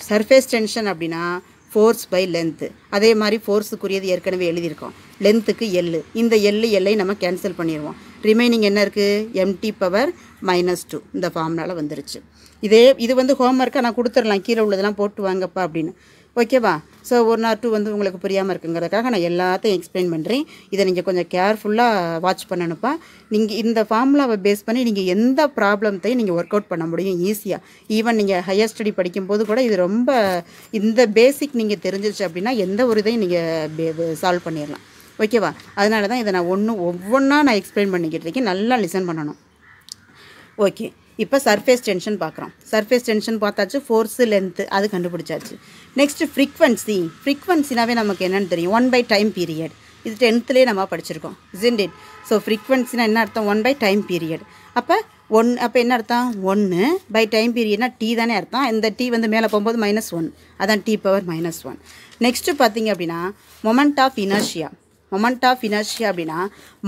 சர்ஃபேஸ் டென்ஷன் அப்படின்னா ஃபோர்ஸ் பை லென்த்து. அதே மாதிரி ஃபோர்ஸுக்குரியது ஏற்கனவே எழுதியிருக்கோம். லென்த்துக்கு எல். இந்த எல்லை நம்ம கேன்சல் பண்ணிடுவோம். ரிமைனிங் என்ன இருக்குது? MT பவர் -2 இந்த ஃபார்முலாவில் வந்துருச்சு. இது வந்து ஹோம்ஒர்க்காக நான் கொடுத்துடலாம், கீழே உள்ளதெல்லாம் போட்டு வாங்கப்பா அப்படின்னு. ஓகேவா? ஸோ 1 or 2 வந்து உங்களுக்கு புரியாமல் இருக்குங்கிறதுக்காக நான் எல்லாத்தையும் எக்ஸ்பிளைன் பண்ணுறேன். இதை நீங்கள் கொஞ்சம் கேர்ஃபுல்லாக வாட்ச் பண்ணணுப்பா. நீங்கள் இந்த ஃபார்முலாவை பேஸ் பண்ணி நீங்கள் எந்த ப்ராப்ளத்தையும் நீங்கள் ஒர்க் அவுட் பண்ண முடியும் ஈஸியாக. ஈவன் நீங்கள் ஹையர் ஸ்டடி படிக்கும்போது கூட இது ரொம்ப இந்த பேசிக் நீங்கள் தெரிஞ்சிருச்சு அப்படின்னா எந்த ஒரு இதையும் நீங்கள் சால்வ் பண்ணிடலாம். ஓகேவா? அதனால தான் இதை நான் ஒவ்வொன்றா நான் எக்ஸ்பிளைன் பண்ணிக்கிட்டு இருக்கேன். நல்லா லிசன் பண்ணணும். ஓகே, இப்போ சர்ஃபேஸ் டென்ஷன் பார்க்குறோம். சர்ஃபேஸ் டென்ஷன் பார்த்தாச்சு, ஃபோர்ஸு லென்த்து அது கண்டுபிடிச்சாச்சு. Next frequency. ஃப்ரீக்வன்சினாவே நமக்கு என்னென்னு தெரியும்? 1/டைம் பீரியட். இது 10th நம்ம படிச்சிருக்கோம், isn't it? ஸோ ஃப்ரீக்வன்சினா என்ன அர்த்தம்? 1/டைம் பீரியட். அப்போ என்ன அர்த்தம்? 1/டைம் பீரியட்னா T தானே அர்த்தம். இந்த T வந்து மேலே போகும்போது -1, அதான் T பவர் -1. நெக்ஸ்ட்டு பார்த்தீங்க அப்படின்னா moment of inertia. Moment of inertia அப்படின்னா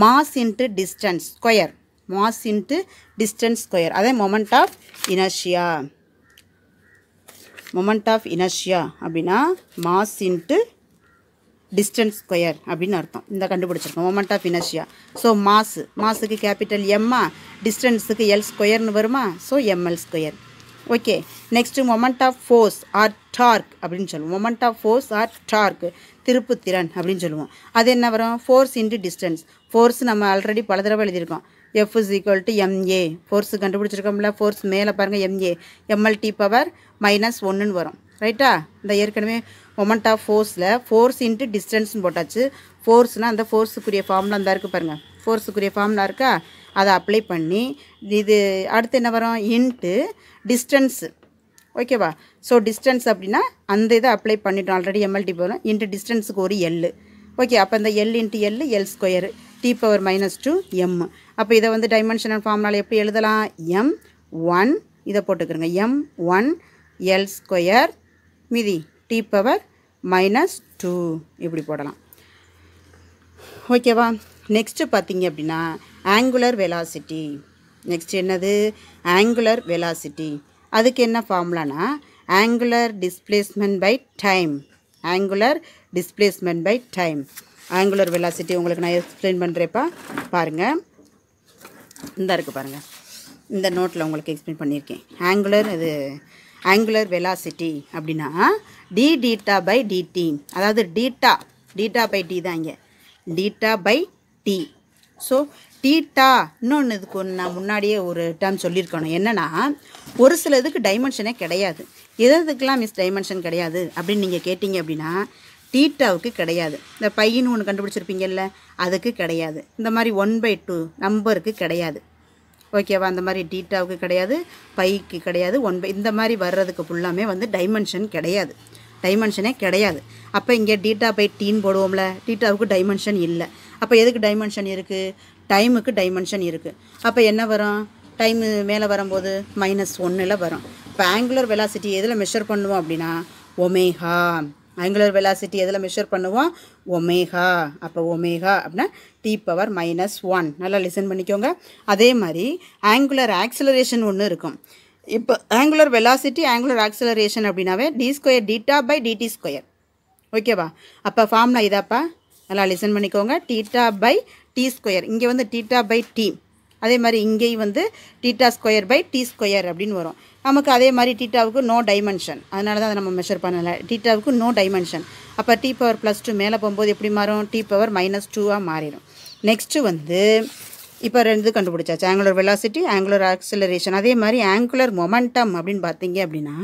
mass into distance square. Mass into distance square, அதே moment of inertia. Moment of inertia அப்படின்னா மாஸ் இன்ட்டு டிஸ்டன்ஸ் ஸ்கொயர் அப்படின்னு அர்த்தம். இந்த கண்டுபிடிச்சிருக்கோம் மொமெண்ட் ஆஃப் இனர்ஷியா. ஸோ மாஸுக்கு கேபிட்டல் எம்மா, டிஸ்டன்ஸுக்கு எல் ஸ்கொயர்னு வருமா? So ML square. Okay, next moment of force or torque அப்படின்னு சொல்லுவோம். Moment of force or torque திருப்புத்திறன் அப்படின்னு சொல்லுவோம். அது என்ன வரும்? Force into distance. ஃபோர்ஸ் நம்ம ஆல்ரெடி பல தடவை எழுதியிருக்கோம். F is equal to MA. Force கண்டுபிடிச்சிருக்கோம்ல, ஃபோர்ஸ் மேலே பாருங்கள் MA, MLT பவர் -1ன்னு வரும். ரைட்டா? இந்த ஏற்கனவே மொமெண்ட் ஆஃப் ஃபோர்ஸில் ஃபோர்ஸ் இன்ட்டு டிஸ்டன்ஸ்னு போட்டாச்சு. ஃபோர்ஸ்னால் அந்த ஃபோர்ஸுக்குரிய ஃபார்முலா அந்த இருக்குது பாருங்கள், ஃபோர்ஸுக்குரிய ஃபார்முலா இருக்கா, அதை அப்ளை பண்ணி இது அடுத்து என்ன வரும்? Into distance. ஓகேவா? ஸோ டிஸ்டன்ஸ் அப்படின்னா அந்த இதை அப்ளை பண்ணிட்டோம் ஆல்ரெடி. MLT போகிறோம் இன்ட்டு டிஸ்டன்ஸுக்கு ஒரு எல். ஓகே, அப்போ இந்த L into L square T power -2 M. அப்போ இதை வந்து டைமென்ஷனல் ஃபார்முலாவில் எப்படி எழுதலாம்? M1 இதை போட்டுக்கிறோங்க, M1 L ஸ்கொயர் மீதி T பவர் -2 இப்படி போடலாம். ஓகேவா? நெக்ஸ்ட்டு பார்த்தீங்க அப்படின்னா ஆங்குலர் வெலாசிட்டி. நெக்ஸ்ட் என்னது? Angular velocity. அதுக்கு என்ன ஃபார்முலானா angular displacement by time. Angular displacement by time. Angular velocity உங்களுக்கு நான் எக்ஸ்பிளைன் பண்ணுறேப்பா பாருங்கள். இந்த இருக்குது பாருங்கள், இந்த நோட்டில் உங்களுக்கு எக்ஸ்பிளைன் பண்ணியிருக்கேன். ஆங்குலர் வெலாசிட்டி அப்படின்னா டி டீட்டா பை டிடி, அதாவது டீட்டா பை டி தான் இங்கே, theta by T. So theta இன்னொன்று இதுக்கு ஒன்று நான் முன்னாடியே ஒரு டேர்ம் சொல்லியிருக்கணும். என்னென்னா ஒரு சில இதுக்கு டைமென்ஷனே கிடையாது. எதுக்கெல்லாம் மிஸ் டைமென்ஷன் கிடையாது அப்படின்னு நீங்கள் கேட்டிங்க அப்படின்னா டீட்டாவுக்கு கிடையாது. இந்த பையின்னு ஒன்று கண்டுபிடிச்சிருப்பீங்கல்ல, அதுக்கு கிடையாது. இந்த மாதிரி 1/2 நம்பருக்கு கிடையாது. ஓகேவா? அந்த மாதிரி டீட்டாவுக்கு கிடையாது, பைக்கு கிடையாது, இந்த மாதிரி வர்றதுக்கு ஃபுல்லாமே வந்து டைமென்ஷன் கிடையாது, டைமென்ஷனே கிடையாது. அப்போ இங்கே டீட்டா பை டீன்னு போடுவோம்ல, டீட்டாவுக்கு டைமென்ஷன் இல்லை. அப்போ எதுக்கு டைமென்ஷன் இருக்குது? டைமுக்கு டைமென்ஷன் இருக்குது. அப்போ என்ன வரும்? டைமு மேலே வரும்போது -1ல் வரும். இப்போ ஆங்குலர் வெலாசிட்டி எதில் மெஷர் பண்ணுவோம் அப்படின்னா ஒமேகா. ஆங்குலர் வெலாசிட்டி எதில் மெஷர் பண்ணுவோம்? ஒமேகா. அப்போ ஒமேகா அப்படின்னா T⁻−1. நல்லா லிசன் பண்ணிக்கோங்க. அதே மாதிரி ஆங்குலர் ஆக்சிலரேஷன் ஒன்று இருக்கும். இப்போ ஆங்குலர் வெலாசிட்டி ஆங்குலர் ஆக்சிலரேஷன் அப்படின்னாவே d² டீட்டா பை dt². ஓகேவா? அப்போ ஃபார்முலா இதாப்பா, நல்லா லிசன் பண்ணிக்கோங்க. Theta by t². இங்கே வந்து டீட்டா பை டி, அதே மாதிரி இங்கேயும் வந்து θ² பை t² அப்படின்னு வரும். நமக்கு அதே மாதிரி டீட்டாவுக்கு நோ டைமென்ஷன், அதனால தான் அதை நம்ம மெஷர் பண்ணலை. டீட்டாவுக்கு நோ டைமென்ஷன். அப்போ T⁻+2 மேலே போகும்போது எப்படி மாறும்? T⁻−2 மாறிடும். நெக்ஸ்ட்டு வந்து இப்போ 2 கண்டுபிடிச்சாச்சு, ஆங்குலர் வெலாசிட்டி ஆங்குலர் ஆக்சிலரேஷன். அதே மாதிரி ஆங்குலர் மொமெண்டம் அப்படின்னு பார்த்தீங்க அப்படின்னா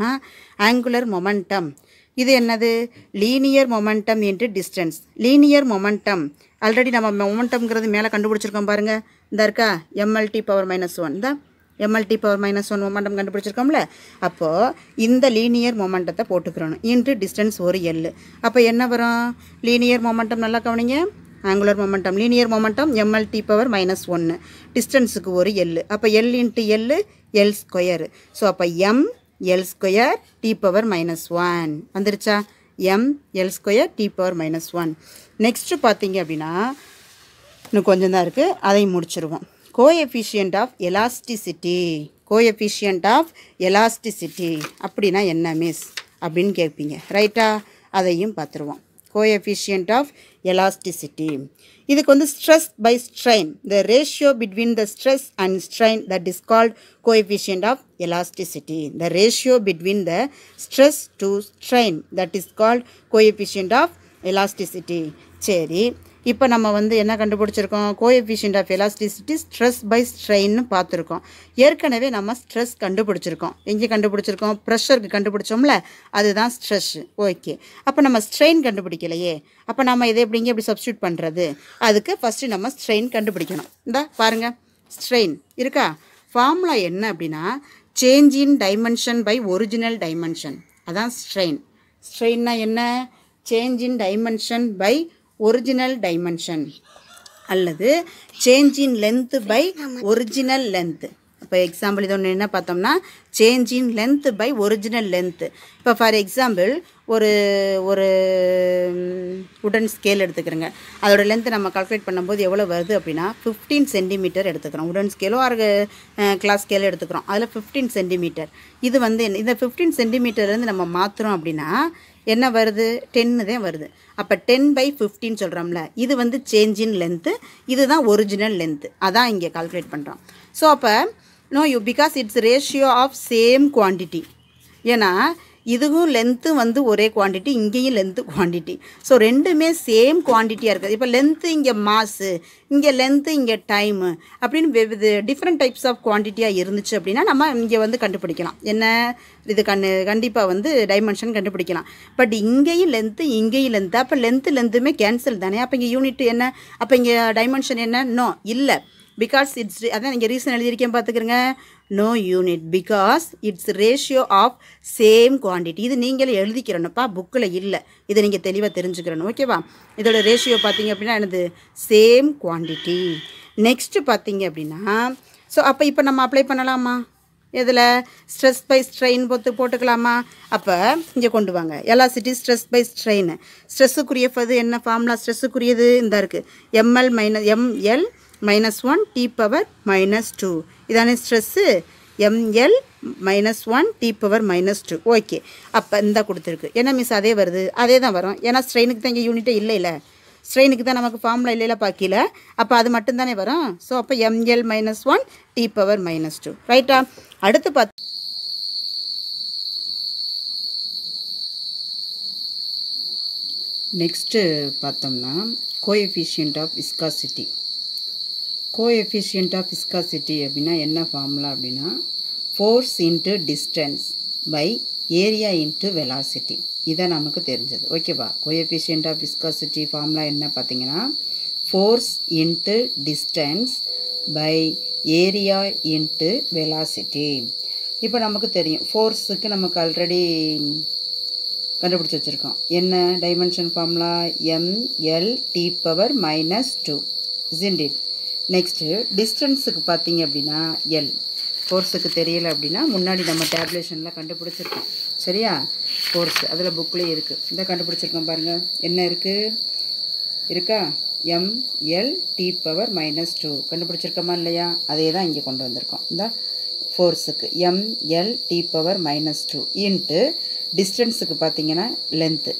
ஆங்குலர் மொமெண்டம் இது என்னது? Linear momentum into distance. Linear momentum already நம்ம மொமெண்டம்ங்கிறது மேலே கண்டுபிடிச்சிருக்கோம் பாருங்கள், இந்த இருக்கா mLT⁻−1. இந்த mLT⁻−1 மொமெண்டம் கண்டுபிடிச்சிருக்கோம்ல. அப்போது இந்த லீனியர் மொமெண்டத்தை போட்டுக்கிறோம் இன்ட்டு டிஸ்டன்ஸ் ஒரு எல். அப்போ என்ன வரும்? லீனியர் மொமெண்டம் நல்லா கவனிங்க, angular momentum linear momentum mLT⁻−1, டிஸ்டன்ஸுக்கு ஒரு எல். அப்போ எல் இன்ட்டு எல்². ஸோ அப்போ mL² T⁻−1 வந்துருச்சா? mL² T⁻−1. நெக்ஸ்ட்டு பார்த்தீங்க அப்படின்னா இன்னும் கொஞ்சம் தான் இருக்குது, அதையும் முடிச்சிருவோம். கோஎஃபிஷியன்ட் ஆஃப் எலாஸ்டிசிட்டி அப்படின்னா என்ன மிஸ் அப்படின்னு கேட்பீங்க, ரைட்டா? அதையும் பார்த்துருவோம். கோஎஃபிஷியன்ட் ஆஃப் எலாஸ்டிசிட்டி இதுக்கு வந்து stress by strain, the ratio between the stress and strain that is called coefficient of elasticity. The ratio between the stress to strain that is called coefficient of elasticity. சரி, இப்போ நம்ம வந்து என்ன கண்டுபிடிச்சிருக்கோம்? Coefficient of elasticity stress by ஸ்ட்ரெயின்னு பார்த்துருக்கோம். ஏற்கனவே நம்ம ஸ்ட்ரெஸ் கண்டுபிடிச்சிருக்கோம். எங்கே கண்டுபிடிச்சிருக்கோம்? ப்ரெஷருக்கு கண்டுபிடிச்சோம்ல, அதுதான் ஸ்ட்ரெஸ். ஓகே, அப்போ நம்ம ஸ்ட்ரெயின் கண்டுபிடிக்கலையே, அப்போ நம்ம இதை எப்படி சப்ஸ்டியூட் பண்ணுறது? அதுக்கு ஃபஸ்ட்டு நம்ம ஸ்ட்ரெயின் கண்டுபிடிக்கணும். இந்த பாருங்கள், ஸ்ட்ரெயின் இருக்கா? ஃபார்முலா என்ன அப்படின்னா change in dimension by original dimension, அதான் ஸ்ட்ரெயின். ஸ்ட்ரெயின்னா என்ன? Change in dimension by original dimension அல்லது change in length by original length. இப்போ எக்ஸாம்பிள் இது ஒன்று என்ன பார்த்தோம்னா change in length by original length. இப்போ ஃபார் எக்ஸாம்பிள் ஒரு உடன் ஸ்கேல் எடுத்துக்கிறோங்க, அதோடய லென்த்து நம்ம கால்குலேட் பண்ணும்போது எவ்வளோ வருது அப்படின்னா 15 சென்டிமீட்டர் எடுத்துக்கிறோம். உடன் ஸ்கேலோ ஆறு கிளாஸ் ஸ்கேலோ எடுத்துக்கிறோம், அதில் 15 சென்டிமீட்டர். இது வந்து இந்த 15 சென்டிமீட்டர்லேருந்து நம்ம மாற்றுறோம் அப்படின்னா என்ன வருது? 10 தான் வருது. அப்போ 10/15 சொல்கிறோம்ல, இது வந்து சேஞ்ச் இன் லென்த்து, இதுதான் ஒரிஜினல் லென்த்து, அதான் இங்கே கால்குலேட் பண்ணுறோம். ஸோ அப்போ because it's ratio of same quantity, ஏன்னா இதுவும் லென்த்து வந்து ஒரே குவான்டிட்டி, இங்கேயும் லென்த்து குவான்டிட்டி. ஸோ ரெண்டுமே சேம் குவான்டிட்டியாக இருக்குது. இப்போ லென்த்து இங்கே மாஸு, இங்கே லென்த்து இங்கே டைமு அப்படின்னு டிஃப்ரெண்ட் டைப்ஸ் ஆஃப் குவான்டிட்டியாக இருந்துச்சு அப்படின்னா நம்ம இங்கே வந்து கண்டுபிடிக்கலாம். என்ன இது கண்டிப்பாக வந்து டைமென்ஷன் கண்டுபிடிக்கலாம். பட் இங்கேயும் லென்த்து இங்கேயும் லென்த்து, அப்போ லென்த்துமே கேன்சல் தானே. அப்போ இங்கே யூனிட் என்ன? அப்போ இங்கே டைமென்ஷன் என்ன? நோ, இல்லை. பிகாஸ் இட்ஸ், அதான் இங்கே ரீசன் எழுதியிருக்கேன் பார்த்துக்கிறங்க, no unit because it's ratio of same quantity. இது நீங்களே எழுதிக்கிறணும்ப்பா, புக்கில் இல்லை, இதை நீங்கள் தெளிவாக தெரிஞ்சுக்கிறணும். ஓகேவா? இதோட ரேஷியோ பார்த்தீங்க அப்படின்னா என்னது? Same quantity. நெக்ஸ்ட்டு பார்த்தீங்க அப்படின்னா ஸோ அப்போ இப்போ நம்ம அப்ளை பண்ணலாமா? இதில் ஸ்ட்ரெஸ் பை ஸ்ட்ரெயின் போட்டுக்கலாமா? அப்போ இங்கே கொண்டு வாங்க, எலாசிட்டி ஸ்ட்ரெஸ் பை ஸ்ட்ரெயின். ஸ்ட்ரெஸ்ஸுக்குரிய என்ன ஃபார்முலா? ஸ்ட்ரெஸ்ஸுக்குரியது இந்த இருக்குது, mL-1 T⁻−2. இதானே ஸ்ட்ரெஸ்ஸு, mL-1 T⁻−2. ஓகே, அப்போ இந்த கொடுத்துருக்கு. ஏன்னா மிஸ் அதே வருது, அதே தான் வரும், ஏன்னா ஸ்ட்ரெயினுக்கு தான் இங்கே யூனிட்டே இல்லை. ஸ்ட்ரெயினுக்கு தான் நமக்கு ஃபார்முலா இல்லையில கீழே, அப்போ அது மட்டும்தானே வரும். ஸோ அப்போ ml - 1 t⁻⁻2 ரைட்டா. அடுத்து நெக்ஸ்ட்டு பார்த்தோம்னா coefficient of viscosity. Coefficient of viscosity அப்படின்னா என்ன ஃபார்முலா அப்படின்னா force into distance by area into velocity. இதான் நமக்கு தெரிஞ்சது. ஓகேவா. கோஎஃபிஷியன்ட் ஆஃப் விஸ்காசிட்டி ஃபார்முலா என்ன பார்த்தீங்கன்னா force into distance by area into velocity. இப்போ நமக்கு தெரியும் ஃபோர்ஸுக்கு நமக்கு ஆல்ரெடி கண்டுபிடிச்சி வச்சுருக்கோம். என்ன dimension formula ml t⁻⁻2 isn't it. Next டிஸ்டன்ஸுக்கு பார்த்தீங்க அப்படின்னா எல். ஃபோர்ஸுக்கு தெரியலை அப்படின்னா முன்னாடி நம்ம டேப்லேஷனில் கண்டுபிடிச்சிருக்கோம். சரியா. ஃபோர்ஸ் அதில் புக்லேயே இருக்குது. இந்த கண்டுபிடிச்சிருக்கோம் பாருங்கள். என்ன இருக்குது இருக்கா ml t⁻⁻2 கண்டுபிடிச்சிருக்கோமா இல்லையா. அதே தான் இங்கே கொண்டு வந்திருக்கோம். இந்த ஃபோர்ஸுக்கு ml t⁻⁻2 இன்ட்டு டிஸ்டன்ஸுக்கு பார்த்தீங்கன்னா லென்த்து.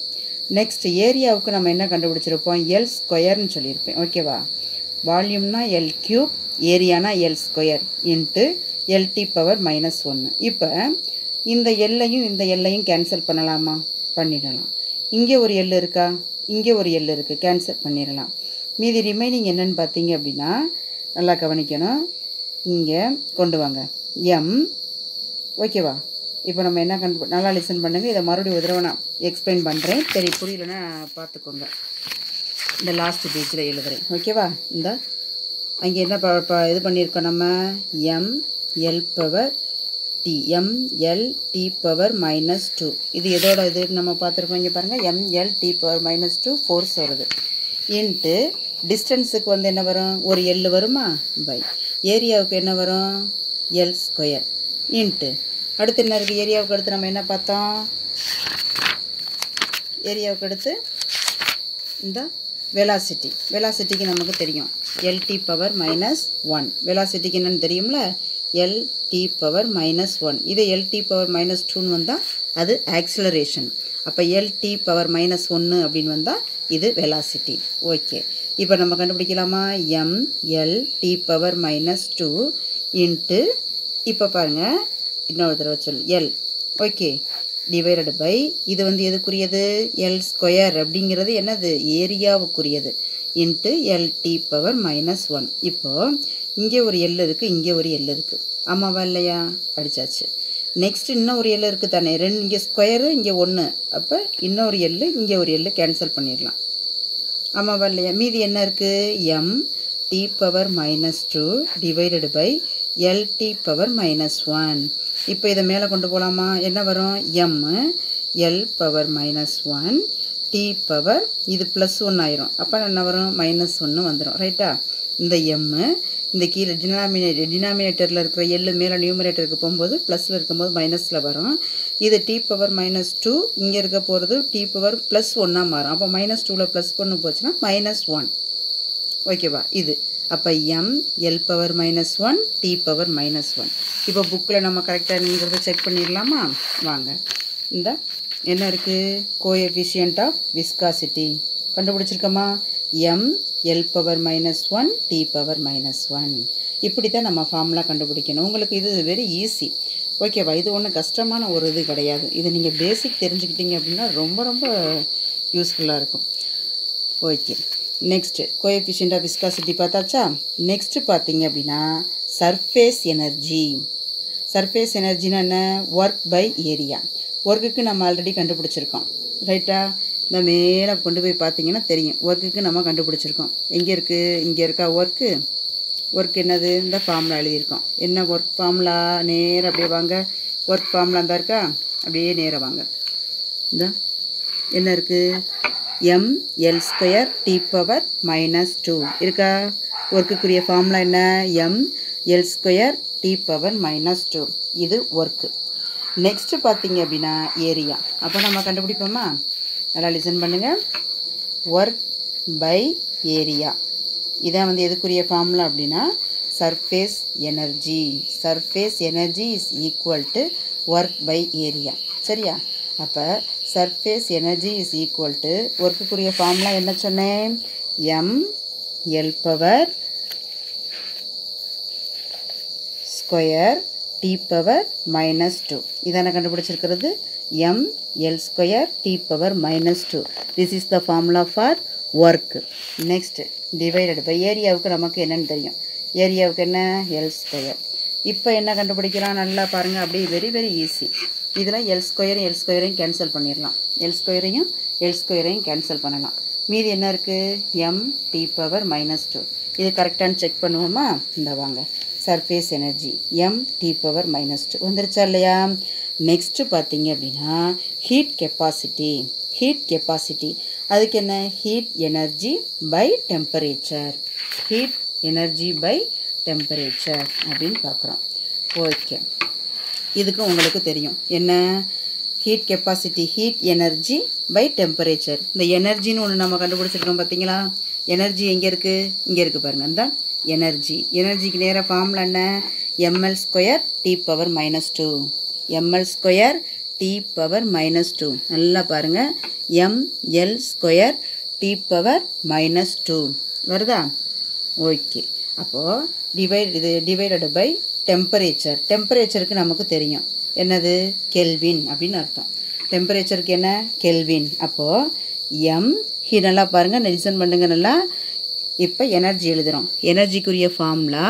நெக்ஸ்ட் ஏரியாவுக்கு நம்ம என்ன கண்டுபிடிச்சிருப்போம் எல் ஸ்கொயர்னு சொல்லியிருப்பேன். ஓகேவா. வால்யூம்னா எல் கியூப், ஏரியானா எல் ஸ்கொயர் இன்ட்டு LT⁻⁻1. இப்போ இந்த எல்லையும் இந்த எல்லையும் கேன்சல் பண்ணலாமா. பண்ணிடலாம். இங்கே ஒரு எல் இருக்கா, இங்கே ஒரு எல் இருக்குது, கேன்சல் பண்ணிடலாம். மீதி ரிமைனிங் என்னென்னு பார்த்தீங்க அப்படின்னா நல்லா கவனிக்கணும். இங்கே கொண்டு வாங்க எம். ஓகேவா. இப்போ நம்ம என்ன நல்லா லிசன் பண்ணுங்கள். இதை மறுபடியும் ஒரு தடவை நான் எக்ஸ்பிளைன் பண்ணுறேன். சரி புரியலன்னா பார்த்துக்கோங்க. இந்த லாஸ்ட் பேஜில் எழுதுகிறேன். ஓகேவா. இந்த அங்கே என்ன இது பண்ணியிருக்கோம் நம்ம ml t⁻⁻2. இது எதோட இது நம்ம பார்த்துருக்கோம். இங்கே பாருங்கள் ml t⁻⁻2 ஃபோர்ஸ் வருது. இன்ட்டு டிஸ்டன்ஸுக்கு வந்து என்ன வரும் ஒரு எல் வருமா பை ஏரியாவுக்கு என்ன வரும் எல் ஸ்கொயர் இன்ட்டு அடுத்து என்ன இருக்குது ஏரியாவுக்கு அடுத்து நம்ம என்ன பார்த்தோம். ஏரியாவுக்கு அடுத்து இந்த வெலாசிட்டி. வெலாசிட்டிக்கு நமக்கு தெரியும் LT⁻⁻1. வெலாசிட்டிக்கு என்னென்னு தெரியும்ல LT⁻⁻1. இது LT⁻⁻2ன்னு வந்தால் அது ஆக்சிலரேஷன். அப்போ LT⁻⁻1 அப்படின்னு வந்தால் இது வெலாசிட்டி. ஓகே. இப்போ நம்ம கண்டுபிடிக்கலாமா mLT⁻⁻2 இன்ட்டு இப்போ பாருங்கள் இன்னொரு தடவை சொல் எல். ஓகே. டிவைடட் பை இது வந்து எதுக்குரியது எல் ஸ்கொயர் அப்படிங்கிறது என்னது ஏரியாவுக்குரியது இன்ட்டு LT⁻⁻1. இப்போது இங்கே ஒரு எல் இருக்குது, இங்கே ஒரு எல் இருக்குது. ஆமாவா இல்லையா. படித்தாச்சு. நெக்ஸ்ட் இன்னும் ஒரு எல் இருக்குது தானே. இங்கே ஸ்கொயரு இங்கே 1. அப்போ இன்னொரு எல் இங்கே ஒரு எல் கேன்சல் பண்ணிடலாம். ஆமாவா இல்லையா. மீதி என்ன இருக்குது mT⁻⁻2 டிவைடட் பை LT⁻⁻1. இப்போ இதை மேலே கொண்டு போகலாமா. என்ன வரும் mL⁻⁻1 t⁻, இது +1 ஆயிரும். அப்போ என்ன வரும் -1 வந்துடும். ரைட்டா. இந்த எம்மு இந்த கீழே டினாமினேட்டரில் இருக்கிற எல் மேலே நியூமரேட்டருக்கு போகும்போது ப்ளஸில் இருக்கும்போது மைனஸில் வரும். இது t⁻⁻2 இங்கே இருக்க போகிறது t⁻+1 மாறும். அப்போ -2ல் +1 போச்சுன்னா -1. ஓகேவா. இது அப்போ mL⁻⁻1 t⁻⁻1. இப்போ புக்கில் நம்ம கரெக்டாக செக் பண்ணிடலாமா. வாங்க. இந்த என்ன இருக்குது coefficient of viscosity கண்டுபிடிச்சிருக்கோமா mL⁻⁻1 t⁻⁻1. இப்படி தான் நம்ம ஃபார்முலா கண்டுபிடிக்கணும். உங்களுக்கு இது வெரி ஈஸி. ஓகேவா. இது ஒன்றும் கஷ்டமான ஒரு இது கிடையாது. இது நீங்கள் பேசிக் தெரிஞ்சுக்கிட்டீங்க அப்படின்னா ரொம்ப ரொம்ப யூஸ்ஃபுல்லாக இருக்கும். Okay. Next coefficient of viscosity பார்த்தாச்சா. நெக்ஸ்ட்டு பார்த்தீங்க அப்படின்னா சர்ஃபேஸ் எனர்ஜி. சர்ஃபேஸ் எனர்ஜினா என்ன ஒர்க் பை ஏரியா. ஒர்க்குக்கு நம்ம ஆல்ரெடி கண்டுபிடிச்சிருக்கோம். ரைட்டா. இந்த மேலே கொண்டு போய் பார்த்தீங்கன்னா தெரியும் ஒர்க்குக்கு நம்ம கண்டுபிடிச்சிருக்கோம். எங்கே இருக்குது இங்கே இருக்கா ஒர்க்கு. ஒர்க் என்னது இந்த ஃபார்முலா எழுதியிருக்கோம். என்ன ஒர்க் ஃபார்முலா நேராக அப்படியே வாங்க. ஒர்க் ஃபார்முலா தான் இருக்கா அப்படியே நேராக வாங்க. இந்த என்ன இருக்குது mL² t⁻⁻2 இருக்கா. ஒர்க்குக்குரிய ஃபார்முலா என்ன mL² t⁻⁻2. இது ஒர்க்கு. நெக்ஸ்ட்டு பார்த்தீங்க அப்படின்னா ஏரியா. அப்போ நம்ம கண்டுபிடிப்போமா. நல்லா லிசன் பண்ணுங்கள். ஒர்க் பை ஏரியா இதான் வந்து எதுக்குரிய ஃபார்முலா அப்படின்னா surface energy. Surface energy is equal to work by area. சரியா. அப்போ surface energy is equal to ஒர்க்குக்குரிய ஃபார்முலா என்ன சொன்னேன், L power square T power -2. இதான கண்டுபிடிச்சிருக்கிறது, L square T power -2. This is the formula for work. Next divided by ஏரியாவுக்கு நமக்கு என்னன்னு தெரியும், ஏரியாவுக்கு என்ன, எல் ஸ்கொயர். இப்போ என்ன கண்டுபிடிக்கலாம், நல்லா பாருங்கள், அப்படியே வெரி வெரி ஈஸி. இதில் எல் ஸ்கொயரையும் கேன்சல் பண்ணிடலாம், எல் ஸ்கொயரையும் கேன்சல் பண்ணலாம். மீதி என்ன இருக்குது, டி பவர் -2. இது கரெக்டானு செக் பண்ணுவோமா, இந்த வாங்க. சர்ஃபேஸ் எனர்ஜி டி பவர் -2 வந்துருச்சா இல்லையா. நெக்ஸ்ட்டு பார்த்தீங்க அப்படின்னா ஹீட் கெப்பாசிட்டி அதுக்கு என்ன, ஹீட் எனர்ஜி பை டெம்பரேச்சர் அப்படின்னு பார்க்குறோம். ஓகே, இதுக்கு உங்களுக்கு தெரியும் என்ன, heat capacity, heat energy by temperature. இந்த எனர்ஜின்னு ஒன்று நம்ம கண்டுபிடிச்சிருக்கோம் பார்த்தீங்களா. எனர்ஜி எங்கே இருக்குது, இங்கே இருக்குது பாருங்கள். இந்த எனர்ஜிக்கு நேராக ஃபார்முலா என்ன, ml square T power -2. ml square T power -2. நல்லா பாருங்கள், ml ஸ்கொயர் டி பவர் -2 வருதா. ஓகே, அப்போது டிவைடட் பை டெம்பரேச்சருக்கு நமக்கு தெரியும் என்னது, கெல்வின் அப்படின்னு அர்த்தம். டெம்பரேச்சருக்கு என்ன, கெல்வின். அப்போது நல்லா பாருங்கள், லிசன் பண்ணுங்க நல்லா. இப்போ எனர்ஜி எழுதுகிறோம், எனர்ஜிக்குரிய formula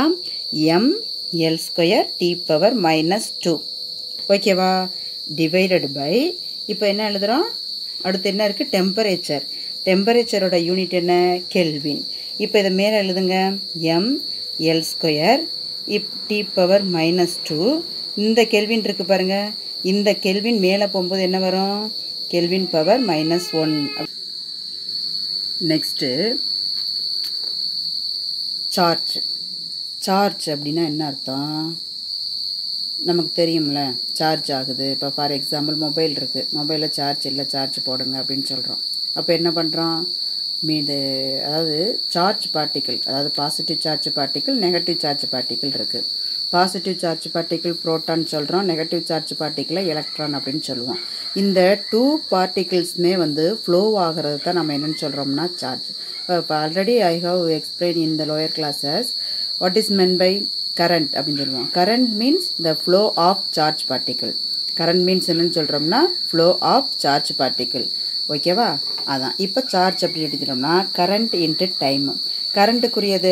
L square T power -2. ஓகேவா, டிவைடட் பை இப்போ என்ன எழுதுகிறோம், அடுத்து என்ன இருக்குது, டெம்பரேச்சரோட யூனிட் என்ன, கெல்வின். இப்போ இதை மேலே எழுதுங்க, எல் ஸ்கொயர் டி பவர் -2. இந்த கெல்வின் இருக்குது பாருங்கள், இந்த கெல்வின் மேலே போகும்போது என்ன வரும், கெல்வின் பவர் -1. நெக்ஸ்ட்டு சார்ஜ் அப்படின்னா என்ன அர்த்தம், நமக்கு தெரியும்ல, சார்ஜ் ஆகுது. இப்போ ஃபார் எக்ஸாம்பிள் மொபைல் இருக்குது, மொபைலில் சார்ஜ் இல்லை, சார்ஜ் போடுங்க அப்படின்னு சொல்கிறோம். அப்போ என்ன பண்ணுறோம், அதாவது சார்ஜ் பார்ட்டிக்கிள், அதாவது positive charge particle, negative charge particle இருக்குது. பாசிட்டிவ் சார்ஜ் பார்ட்டிக்கிள் ப்ரோட்டான் சொல்கிறோம், நெகட்டிவ் சார்ஜ் பார்ட்டிக்கிளை எலக்ட்ரான் அப்படின்னு சொல்லுவோம். இந்த 2 பார்ட்டிகிள்ஸுமே ஃப்ளோ ஆகிறது தான் நம்ம என்னென்னு சொல்கிறோம்னா சார்ஜ். இப்போ already I have explain in the lower classes what is meant by current அப்படின்னு சொல்லுவோம். Current means the flow of charge particle. Current means என்னென்னு சொல்கிறோம்னா ஃப்ளோ ஆஃப் சார்ஜ் பார்ட்டிக்கிள். ஓகேவா, அதான். இப்போ சார்ஜ் அப்படி எடுத்துட்டோம்னா கரண்ட் இன்ட்டு டைம். கரண்ட்டுக்குரியது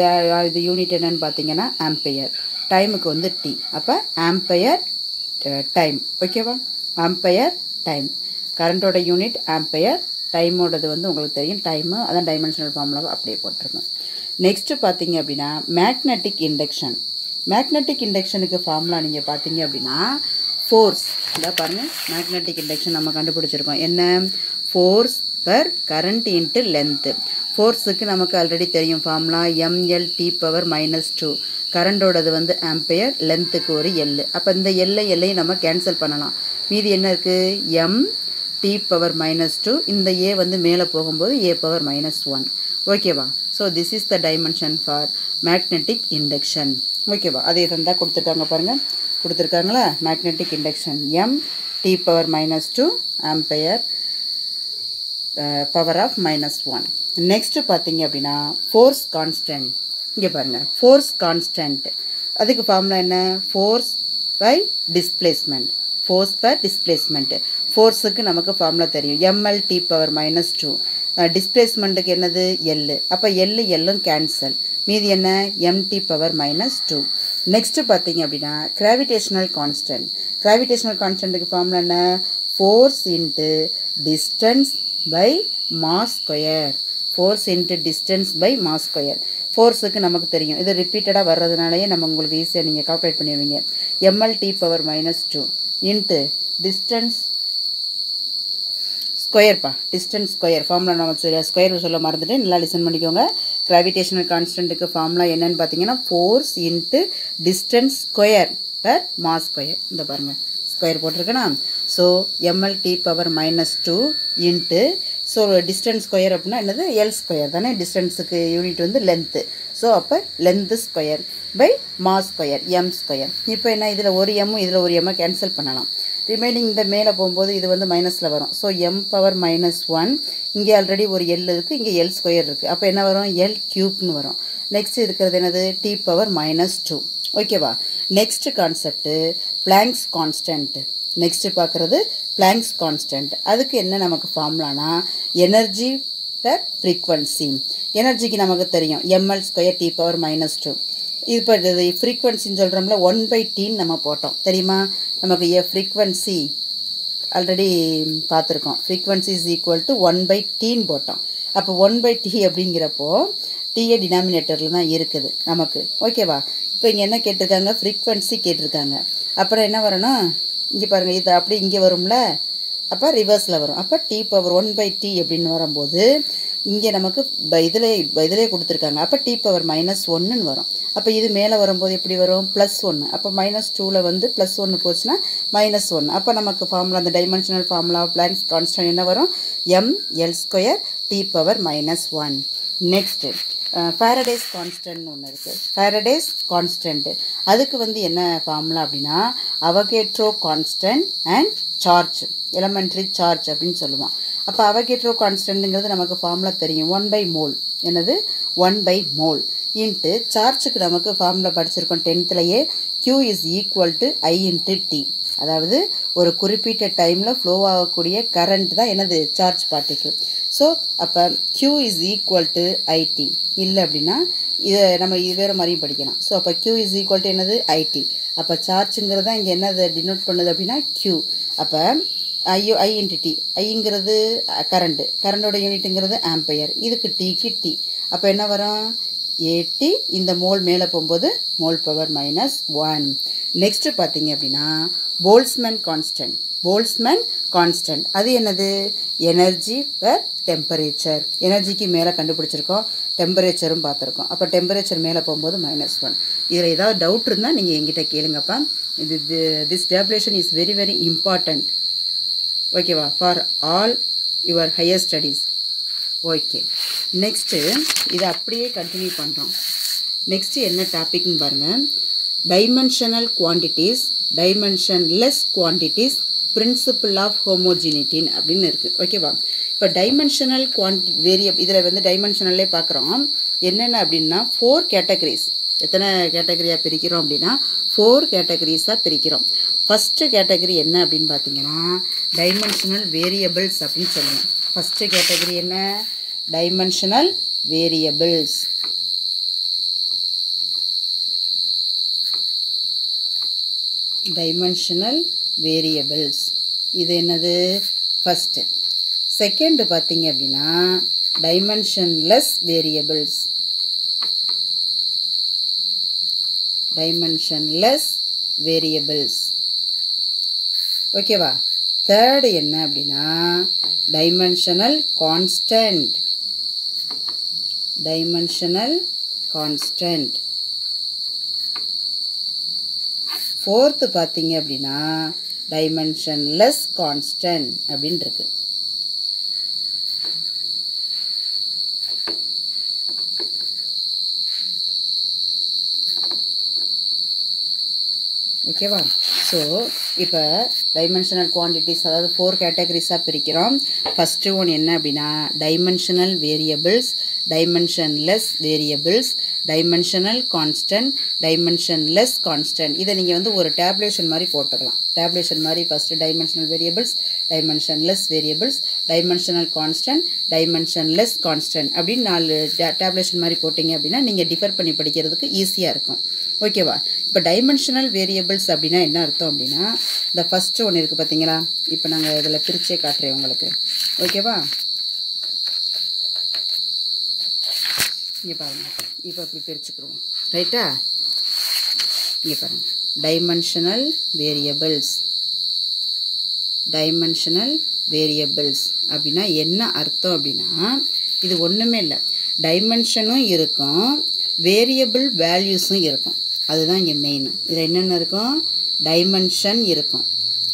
இது யூனிட் என்னென்னு பார்த்தீங்கன்னா ஆம்பையர். டைமுக்கு டி. அப்போ ஆம்பையர் டைம். ஓகேவா, ஆம்பையர் டைம். கரண்ட்டோட யூனிட் ஆம்பையர், டைமோடது உங்களுக்கு தெரியும் டைமு, அதான் டைமென்ஷனல் ஃபார்முலாவை அப்படியே போட்டிருக்கோம். நெக்ஸ்ட்டு பார்த்தீங்க அப்படின்னா மேக்னெட்டிக் இண்டக்ஷனுக்கு ஃபார்முலா நீங்கள் பார்த்தீங்க அப்படின்னா ஃபோர்ஸ். இதான் பாருங்கள், மேக்னெட்டிக் இண்டக்ஷன் நம்ம கண்டுபிடிச்சிருக்கோம். என்ன, force per current into length. ஃபோர்ஸுக்கு நமக்கு ஆல்ரெடி தெரியும் ஃபார்முலா ml டி பவர் -2. கரண்டோடது ஆம்பையர், லென்த்துக்கு ஒரு எல். அப்போ இந்த எல்லையும் நம்ம கேன்சல் பண்ணலாம். மீதி என்ன இருக்குது, டி பவர் -2. இந்த ஏ மேலே போகும்போது ஏ பவர் -1. ஓகேவா. So this is the dimension for magnetic induction. ஓகேவா, அதே தான் கொடுத்துட்டாங்க பாருங்கள், கொடுத்துருக்காங்களா. Magnetic induction T power -2 ampere power of -1. Next பார்த்தீங்க அப்படின்னா ஃபோர்ஸ் கான்ஸ்டன்ட். இங்கே பாருங்கள், ஃபோர்ஸ் கான்ஸ்டன்ட் அதுக்கு ஃபார்முலா என்ன, ஃபோர்ஸ் பை டிஸ்பிளேஸ்மெண்ட். ஃபோர்ஸுக்கு நமக்கு ஃபார்முலா தெரியும் ml டி பவர் -2. டிஸ்பிளேஸ்மெண்ட்டுக்கு என்னது, எல். அப்போ எல்லும் கேன்சல். மீதி என்ன, டி பவர் -2. நெக்ஸ்ட்டு பார்த்தீங்க அப்படின்னா கிராவிடேஷனல் கான்ஸ்டன்ட்டுக்கு ஃபார்முலா என்ன, force into distance by mass square. ஃபோர்ஸுக்கு நமக்கு தெரியும், இது ரிப்பீட்டடாக வர்றதுனாலேயே நம்ம உங்களுக்கு ஈஸியாக நீங்கள் கால்குலேட் பண்ணிடுவீங்க. ml T power -2 into distance square formula நம்ம ஸ்கொயர் சொல்ல மறந்துட்டு நல்லா லிசன் பண்ணிக்கோங்க. கிராவிடேஷனல் கான்ஸ்டன்ட்டுக்கு ஃபார்முலா என்னன்னு பார்த்தீங்கன்னா force into distance square per mass square. இந்த பாருங்கள், ஸ்கொயர் போட்டிருக்கேன்னா. So ml T power -2 into, so distance square அப்படின்னா என்னது, எல் ஸ்கொயர் தானே. டிஸ்டன்ஸுக்கு யூனிட் லென்த்து. ஸோ அப்போ length square by mass square, M square. இப்போ என்ன, இதில் ஒரு எம்மும் இதில் ஒரு எம்மை கேன்சல் பண்ணலாம். ரிமைனிங் இந்த மேலே போகும்போது இது வந்து மைனஸில் வரும். ஸோ m⁻−1 இங்கே ஆல்ரெடி ஒரு எல் இருக்குது, இங்கே எல் ஸ்கொயர் இருக்குது. அப்போ என்ன வரும்? எல் க்யூப்னு வரும். நெக்ஸ்ட் இருக்கிறது என்னது? t⁻−2. ஓகேவா? Next concept blanks constant. Next பார்க்குறது பிளாங்க்ஸ் கான்ஸ்டன்ட். அதுக்கு என்ன நமக்கு ஃபார்முலானா எனர்ஜி பெர் ஃப்ரீக்வன்சி. எனர்ஜிக்கு நமக்கு தெரியும் ml² t⁻−2. இப்போ இது ஃப்ரீக்வன்சின்னு சொல்கிறோம்ல 1/t நம்ம போட்டோம் தெரியுமா? நமக்கு ஃப்ரீக்வன்சி ஆல்ரெடி பார்த்துருக்கோம். Frequency is equal to 1/t போட்டோம். அப்போ 1/t அப்படிங்கிறப்போ டிஏ டினாமினேட்டரில் தான் இருக்குது நமக்கு. ஓகேவா? இப்போ இங்கே என்ன கேட்டிருக்காங்க? ஃப்ரீக்வன்சி கேட்டிருக்காங்க. அப்புறம் என்ன வரணும்? இங்கே பாருங்கள், இது அப்படி இங்கே வரும்ல, அப்போ ரிவர்ஸில் வரும். அப்போ t⁻1/t அப்படின்னு வரும்போது இங்கே நமக்கு இதிலே கொடுத்துருக்காங்க. அப்போ t⁻−1ன்னு வரும். அப்போ இது மேலே வரும்போது எப்படி வரும்? +1. அப்போ -2ல் வந்து +1 போச்சுன்னா -1. அப்போ நமக்கு ஃபார்முலா, அந்த டைமென்ஷனல் ஃபார்முலா பிளாங்க்ஸ் கான்ஸ்டன்ட் என்ன வரும்? ml² t⁻−1. நெக்ஸ்ட்டு ஃபாரடேஸ் கான்ஸ்டன்ட்னு ஒன்று இருக்குது. ஃபாரடேஸ் கான்ஸ்டன்ட்டு அதுக்கு வந்து என்ன ஃபார்முலா அப்படின்னா Avogadro constant and charge, elementary charge அப்படின்னு சொல்லுவோம். அப்போ அவகேட்ரோ கான்ஸ்டன்ட்டுங்கிறது நமக்கு ஃபார்முலா தெரியும். 1/mol. என்னது? 1/mol இன்ட்டு சார்ஜுக்கு நமக்கு ஃபார்முலா படிச்சிருக்கோம் 10th Q is equal to I × T. அதாவது ஒரு குறிப்பிட்ட டைமில் ஃப்ளோ ஆகக்கூடிய கரண்ட் தான் என்னது? Charge particle. ஸோ அப்போ Q is equal to IT. இல்லை அப்படின்னா இதை நம்ம இது வேறு மாதிரியும் படிக்கலாம். ஸோ அப்போ Q இஸ் ஈக்குவல் டு என்னது? IT. அப்போ சார்ஜுங்கிறது தான் இங்கே என்னது டினோட் பண்ணுது அப்படின்னா Q. அப்போ I × T. ஐங்கிறது கரண்டோட யூனிட்டுங்கிறது ஆம்பையர். இதுக்கு Tக்கு T. அப்போ என்ன வரும்? AT. இந்த மோல் மேலே போகும்போது mol⁻−1. நெக்ஸ்ட்டு பார்த்தீங்க அப்படின்னா போல்ட்ஸ்மேன் கான்ஸ்டன்ட். அது என்னது? Energy per temperature. எனர்ஜிக்கு மேலே கண்டுபிடிச்சிருக்கோம், டெம்பரேச்சரும் பார்த்துருக்கோம். அப்போ டெம்பரேச்சர் மேலே போகும்போது -1. இதில் ஏதாவது டவுட் இருந்தால் நீங்கள் எங்கிட்ட கேளுங்கப்பா. This tabulation is very very important. ஓகேவா? For all your higher studies. Okay, next இதை அப்படியே கண்டினியூ பண்ணுறோம். நெக்ஸ்ட்டு என்ன டாபிக்னு பாருங்கள். Dimensional quantities, dimensionless quantities, principle of homogeneity அப்படின்னு இருக்குது. ஓகேவா? இப்போ டைமென்ஷனல் இதில் வந்து டைமென்ஷனல்லே பார்க்குறோம். என்னென்ன அப்படின்னா 4 கேட்டகரிஸ். எத்தனை கேட்டகரியாக பிரிக்கிறோம் அப்படின்னா 4 கேட்டகரிஸாக பிரிக்கிறோம். ஃபஸ்ட்டு கேட்டகரி என்ன அப்படின்னு பார்த்தீங்கன்னா டைமென்ஷனல் வேரியபிள்ஸ் அப்படின்னு சொல்லுவோம். ஃபஸ்ட்டு கேட்டகரி என்ன? Dimensional variables. இது என்னது? ஃபஸ்ட்டு. செகண்ட் பார்த்தீங்க அப்படின்னா டைமென்ஷன்லெஸ் வேரியபிள்ஸ். ஓகேவா? தேர்டு என்ன அப்படின்னா டைமென்ஷனல் கான்ஸ்டன்ட். ஃபோர்த்து பார்த்தீங்க அப்படின்னா டைமென்ஷன்லெஸ் கான்ஸ்டன்ட் அப்படின்னு இருக்கு. ஓகேவா? ஸோ இப்போ டைமென்ஷனல் குவான்டிட்டிஸ் அதாவது 4 கேட்டகரிஸாக பிரிக்கிறோம். ஃபஸ்ட்டு ஒன் என்ன அப்படின்னா dimensional variables, dimensionless variables, dimensional constant, dimensionless constant. இதை நீங்கள் வந்து ஒரு டேப்லேஷன் மாதிரி போட்டுக்கலாம். டேப்லேஷன் மாதிரி first dimensional variables, dimensionless variables, dimensional constant, dimensionless constant அப்படின்னு 4 டேப்லேஷன் மாதிரி போட்டிங்க அப்படின்னா நீங்கள் டிஃபர் பண்ணி படிக்கிறதுக்கு ஈஸியாக இருக்கும். ஓகேவா? இப்போ டைமென்ஷனல் வேரியபிள்ஸ் அப்படின்னா என்ன அர்த்தம் அப்படின்னா இந்த ஃபஸ்ட்டு ஒன்று இருக்குது பார்த்தீங்களா? இப்போ நாங்கள் இதில் பிரிச்சே காட்டுறேன் உங்களுக்கு. ஓகேவா? இங்கே பாருங்கள், இப்போ இப்படி பிரிச்சுக்கிறோம். ரைட்டா? இங்கே பாருங்கள், டைமென்ஷனல் வேரியபிள்ஸ் அப்படின்னா என்ன அர்த்தம் அப்படின்னா இது ஒன்றுமே இல்லை. டைமென்ஷனும் இருக்கும், வேரியபிள் வேல்யூஸும் இருக்கும். அதுதான் இங்கே மெயின். இதில் என்னென்ன இருக்கும்? டைமென்ஷன் இருக்கும்.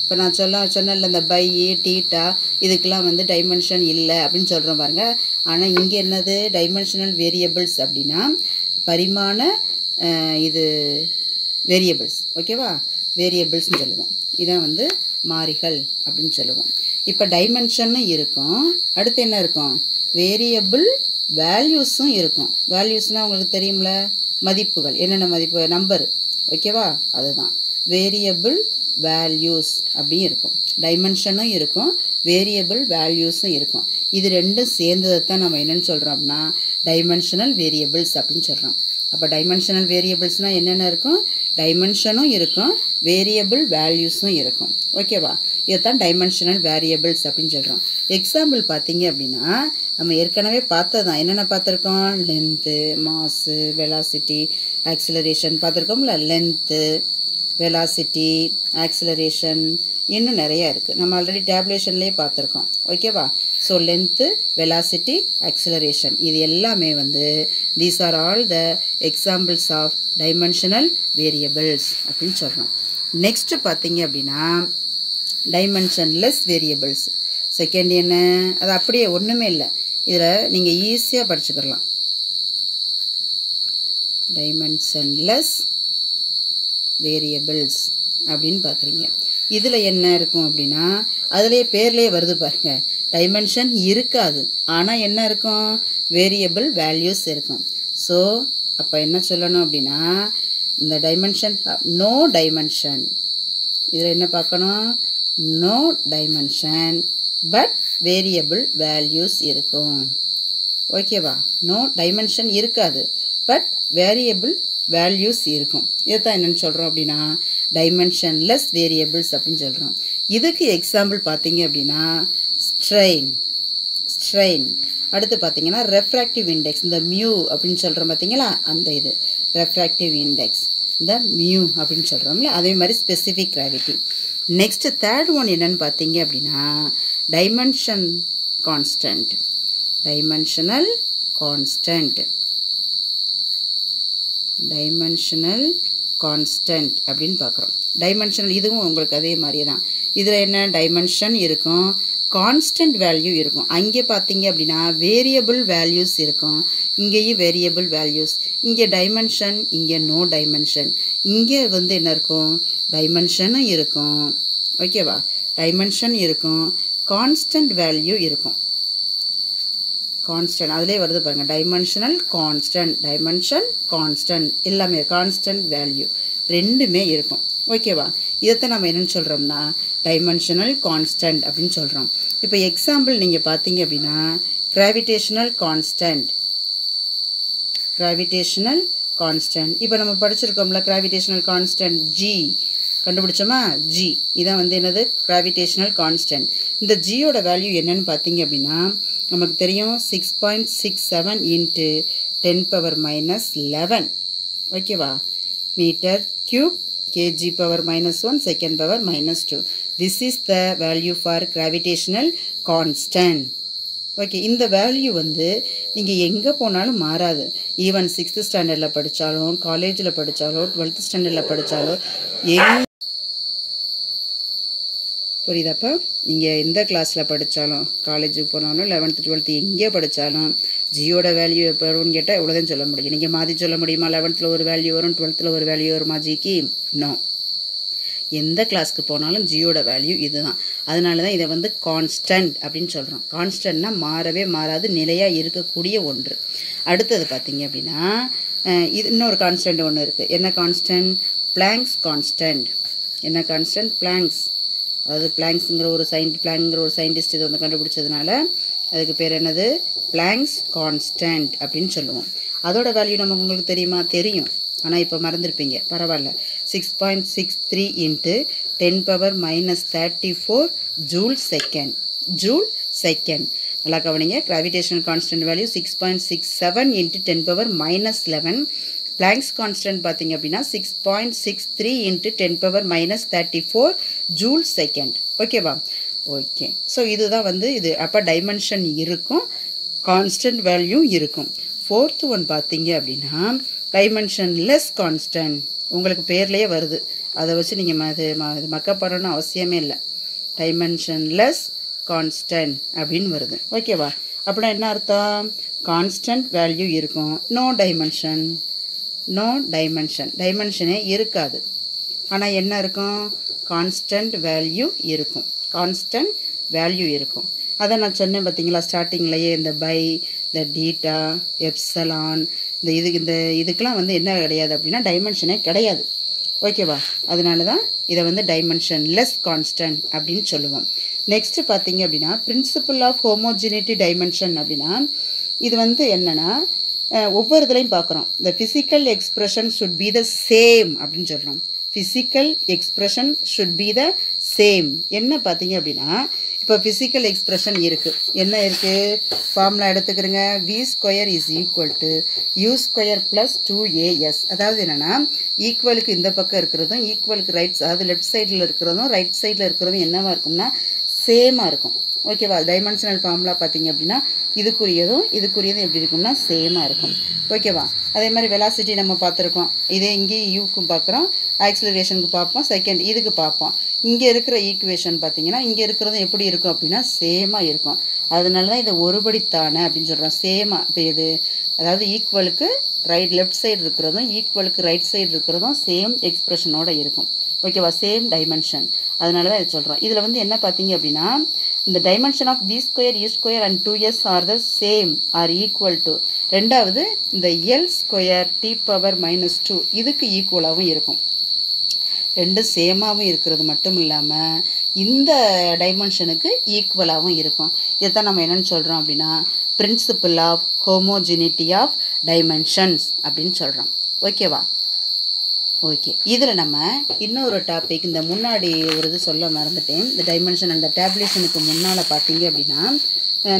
இப்போ நான் சொன்னல இந்த பை டீட்டா இதுக்கெல்லாம் வந்து டைமென்ஷன் இல்லை அப்படின்னு சொல்கிறோம் பாருங்கள். ஆனால் இங்கே என்னது? டைமென்ஷனல் வேரியபிள்ஸ் அப்படின்னா பரிமாண இது வேரியபிள்ஸ். ஓகேவா? வேரியபிள்ஸ்னு சொல்லுவோம். இதான் வந்து மாறிகள் அப்படின்னு சொல்லுவோம். இப்போ டைமென்ஷன்னு இருக்கும், அடுத்து என்ன இருக்கும், வேரியபிள் வேல்யூஸும் இருக்கும். வேல்யூஸ்னால் உங்களுக்கு தெரியும்ல, மதிப்புகள், என்னென்ன மதிப்பு, நம்பர், ஓகேவா, அதுதான் வேரியபிள் வேல்யூஸ் அப்படின்னு இருக்கும். டைமென்ஷனும் இருக்கும், வேரியபிள் வேல்யூஸும் இருக்கும். இது ரெண்டும் சேர்ந்ததை தான் நம்ம என்னென்னு சொல்கிறோம் அப்படின்னா டைமென்ஷனல் வேரியபிள்ஸ் அப்படின்னு சொல்கிறோம். அப்போ டைமென்ஷனல் வேரியபிள்ஸ்னால் என்னென்ன இருக்கும், டைமென்ஷனும் இருக்கும், வேரியபிள் வேல்யூஸும் இருக்கும். ஓகேவா, இதைத்தான் டைமென்ஷனல் வேரியபிள்ஸ் அப்படின்னு சொல்கிறோம். எக்ஸாம்பிள் பார்த்தீங்க அப்படின்னா நம்ம ஏற்கனவே பார்த்ததான், என்னென்ன பார்த்துருக்கோம், லென்த்து, மாஸு, வெலாசிட்டி, ஆக்சிலரேஷன் பார்த்துருக்கோம்ல. லென்த்து, வெலாசிட்டி, ஆக்சிலரேஷன், இன்னும் நிறையா இருக்குது. நம்ம ஆல்ரெடி டேப்லேஷன்லேயே பார்த்துருக்கோம். ஓகேவா, ஸோ லென்த்து, வெலாசிட்டி, ஆக்சிலரேஷன், இது எல்லாமே வந்து these are all the examples of dimensional variables அப்படின்னு சொல்கிறோம். நெக்ஸ்ட்டு பார்த்தீங்க அப்படின்னா டைமென்ஷன்லெஸ் வேரியபிள்ஸ். செகண்ட் என்ன, அது அப்படியே ஒன்றுமே இல்லை, இதில் நீங்கள் ஈஸியாக படிச்சுக்கலாம். டைமென்ஷன்லெஸ் வேரியபிள்ஸ் அப்படின்னு பார்க்குறீங்க. இதில் என்ன இருக்கும் அப்படின்னா அதிலே பேர்லேயே வருது பாருங்க, டைமென்ஷன் இருக்காது, ஆனால் என்ன இருக்கும், வேரியபிள் வேல்யூஸ் இருக்கும். ஸோ அப்போ என்ன சொல்லணும் அப்படின்னா இந்த டைமென்ஷன் நோ டைமென்ஷன், இதில் என்ன பார்க்கணும், no dimension but variable values இருக்கும். ஓகேவா, நோ டைமென்ஷன் இருக்காது பட் வேரியபிள் வேல்யூஸ் இருக்கும். இதுதான் என்னென்னு சொல்கிறோம் அப்படின்னா டைமென்ஷன்லெஸ் வேரியபிள்ஸ் அப்படின்னு சொல்கிறோம். இதுக்கு எக்ஸாம்பிள் பார்த்தீங்க அப்படின்னா ஸ்ட்ரெயின், அடுத்து பார்த்தீங்கன்னா ரெஃப்ராக்டிவ் இண்டெக்ஸ், இந்த மியூ அப்படின்னு சொல்கிறோம் பார்த்தீங்களா, அந்த இது ரெஃப்ராக்டிவ் இண்டெக்ஸ், இந்த மியூ அப்படின்னு சொல்கிறோம்ல, அதே மாதிரி specific gravity. Next third one என்னென்னு பார்த்தீங்க அப்படின்னா டைமென்ஷனல் கான்ஸ்டன்ட் அப்படின்னு பார்க்குறோம். டைமென்ஷனல் இதுவும் உங்களுக்கு அதே மாதிரி தான். இதில் என்ன டைமென்ஷன் இருக்கும், கான்ஸ்டன்ட் வேல்யூ இருக்கும். அங்கே பார்த்தீங்க அப்படின்னா வேரியபிள் வேல்யூஸ் இருக்கும், இங்கேயும் வேரியபிள் வேல்யூஸ். இங்கே டைமென்ஷன், இங்கே நோ டைமென்ஷன். இங்கே வந்து என்ன இருக்கும், டைமென்ஷனும் இருக்கும். ஓகேவா, டைமென்ஷன் இருக்கும், கான்ஸ்டன்ட் வேல்யூ இருக்கும். கான்ஸ்டன்ட் அதிலே வருது பாருங்கள், டைமென்ஷனல் கான்ஸ்டன்ட், டைமென்ஷன் கான்ஸ்டன்ட், எல்லாமே கான்ஸ்டன்ட் வேல்யூ ரெண்டுமே இருக்கும். ஓகேவா, இதைத்தான் நம்ம என்னென்னு சொல்கிறோம்னா டைமென்ஷனல் கான்ஸ்டன்ட் அப்படின்னு சொல்கிறோம். இப்போ எக்ஸாம்பிள் நீங்கள் பார்த்தீங்க அப்படின்னா கிராவிடேஷனல் கான்ஸ்டன்ட், இப்போ நம்ம படிச்சிருக்கோம்ல கிராவிடேஷனல் கான்ஸ்டன்ட் ஜி கண்டுபிடிச்சோமா, ஜி இதான் வந்து என்னது கிராவிடேஷனல் கான்ஸ்டன்ட். இந்த ஜியோட வேல்யூ என்னன்னு பார்த்தீங்க அப்படின்னா நமக்கு தெரியும் 6.67 இன்ட்டு 10⁻⁻11. ஓகேவா, metre cube kg power -1 second power -2. This is the value for gravitational constant. Okay, இந்த வேல்யூ வந்து நீங்கள் எங்கே போனாலும் மாறாது. ஈவன் 6th ஸ்டாண்டர்டில் படித்தாலும், காலேஜில் படித்தாலும், 12th ஸ்டாண்டர்டில் படித்தாலும், புரியுதாப்பா, நீங்கள் எந்த கிளாஸில் படித்தாலும், காலேஜுக்கு போனாலும் 11th 12th எங்கே படித்தாலும் ஜியோட வேல்யூ எப்போ வரும்னு கேட்டால் எவ்வளோதான் சொல்ல முடியும். நீங்கள் மாற்றி சொல்ல முடியுமா, 11th ஒரு வேல்யூ வரும், 12th ஒரு வேல்யூ வருமா ஜிக்கு? நோ. எந்த கிளாஸ்க்கு போனாலும் ஜியோட வேல்யூ இதுதான். அதனால தான் இதை வந்து கான்ஸ்டன்ட் அப்படின்னு சொல்கிறோம். கான்ஸ்டன்ட்னா மாறவே மாறாது, நிலையாக இருக்கக்கூடிய ஒன்று. அடுத்தது பார்த்தீங்க அப்படின்னா இது இன்னொரு கான்ஸ்டன்ட் ஒன்று இருக்குது. என்ன கான்ஸ்டன்ட்? Blanks constant. என்ன கான்ஸ்டன்ட்? பிளாங்க்ஸ். அதாவது பிளாங்க்ஸுங்கிற ஒரு சயின்டிஸ்ட் இதை வந்து கண்டுபிடிச்சதுனால அதுக்கு பேர் என்னது? பிளாங்க்ஸ் கான்ஸ்டன்ட் அப்படின்னு சொல்லுவோம். அதோட வேல்யூ நமக்கு உங்களுக்கு தெரியுமா? தெரியும், ஆனால் இப்போ மறந்துருப்பீங்க, பரவாயில்ல. 6.63 இன்ட்டு 10⁻⁻34 ஜூல் செகண்ட். நல்லா கவனிங்க, gravitational constant value 6.67 into 10⁻⁻11. Blanks constant பார்த்தீங்க அப்படின்னா 6.63 இன்ட்டு 10⁻⁻34 ஜூல் செகண்ட். ஓகேவா? ஓகே, ஸோ இதுதான் வந்து இது. அப்போ டைமென்ஷன் இருக்கும், கான்ஸ்டன்ட் வேல்யூ இருக்கும். ஃபோர்த்து ஒன் பார்த்தீங்க அப்படின்னா டைமென்ஷன்லெஸ் கான்ஸ்டன்ட். உங்களுக்கு பேர்லேயே வருது, அதை வச்சு நீங்கள் இது மக்கப் பண்ணணும்னு அவசியமே இல்லை. டைமென்ஷன்லெஸ் கான்ஸ்டன்ட் அப்படின்னு வருது. ஓகேவா? அப்படின்னா என்ன அர்த்தம்? கான்ஸ்டன்ட் வேல்யூ இருக்கும், நோ டைமென்ஷனே இருக்காது. ஆனால் என்ன இருக்கும், கான்ஸ்டன்ட் வேல்யூ இருக்கும். கான்ஸ்டன்ட் வேல்யூ இருக்கும். அதை நான் சொன்னேன் பார்த்தீங்களா ஸ்டார்டிங்லேயே, இந்த பை, இந்த டீட்டா, எப்சலான், இந்த இதுக்கெலாம் வந்து என்ன கிடையாது அப்படின்னா டைமென்ஷனே கிடையாது. ஓகேவா? அதனால தான் இதை வந்து டைமென்ஷன் லெஸ் கான்ஸ்டன்ட் அப்படின்னு சொல்லுவோம். நெக்ஸ்ட்டு பார்த்தீங்க அப்படின்னா பிரின்சிபல் ஆஃப் ஹோமோஜினிட்டி டைமென்ஷன் அப்படின்னா இது வந்து என்னென்னா ஒவ்வொரு இதுலையும் பார்க்குறோம். இந்த physical expression should be the same அப்படின்னு சொல்கிறோம். Physical expression should be the same. என்ன பார்த்தீங்க அப்படின்னா இப்போ ஃபிசிக்கல் எக்ஸ்ப்ரெஷன் இருக்குது. என்ன இருக்குது, ஃபார்முலா எடுத்துக்கிறங்க. V square is equal to U square plus 2as. அதாவது என்னென்னா ஈக்குவலுக்கு இந்த பக்கம் இருக்கிறதும் ஈக்குவலுக்கு ரைட், அதாவது லெஃப்ட் சைடில் இருக்கிறதும் ரைட் சைடில் இருக்கிறதும் என்னவாக இருக்கும்னா சேமாக இருக்கும். ஓகேவா? டைமென்ஷனல் ஃபார்முலா பார்த்தீங்க அப்படின்னா இதுக்குரியதும் எப்படி இருக்கும்னா சேமாக இருக்கும். ஓகேவா? அதே மாதிரி வெலாசிட்டி நம்ம பார்த்துருக்கோம். இதே இங்கேயும் யூக்கும் பார்க்குறோம், ஆக்சிலரேஷனுக்கு பார்ப்போம், செகண்ட் இதுக்கு பார்ப்போம். இங்கே இருக்கிற ஈக்குவேஷன் பார்த்தீங்கன்னா இங்கே இருக்கிறதும் எப்படி இருக்கும் அப்படின்னா சேமாக இருக்கும். அதனால தான் இதை ஒருபடித்தானே அப்படின்னு சொல்கிறோம். சேமாக இப்போ இது அதாவது ஈக்குவலுக்கு லெஃப்ட் சைடு இருக்கிறதும் ஈக்குவலுக்கு ரைட் சைடு இருக்கிறதும் சேம் எக்ஸ்ப்ரெஷனோட இருக்கும். ஓகேவா? Same dimension. அதனால தான் இதை சொல்கிறோம். இதில் வந்து என்ன பார்த்தீங்க அப்படின்னா இந்த dimension of V square U square and 2s are the same or equal to, ரெண்டாவது இந்த எல் ஸ்கொயர் டி பவர் -2 இதுக்கு ஈக்குவலாகவும் இருக்கும். ரெண்டும் சேமாகவும் இருக்கிறது மட்டும் இல்லாமல் இந்த டைமென்ஷனுக்கு ஈக்குவலாகவும் இருக்கும். இதை தான் நம்ம என்னென்னு சொல்கிறோம் அப்படின்னா principle of homogeneity of dimensions அப்படின்னு சொல்கிறோம். ஓகேவா? ஓகே, இதில் நம்ம இன்னொரு டாபிக், இந்த முன்னாடி ஒரு இது சொல்ல மறந்துட்டேன். இந்த டைமென்ஷன் அந்த டேப்லேஷனுக்கு முன்னால் பார்த்தீங்க அப்படின்னா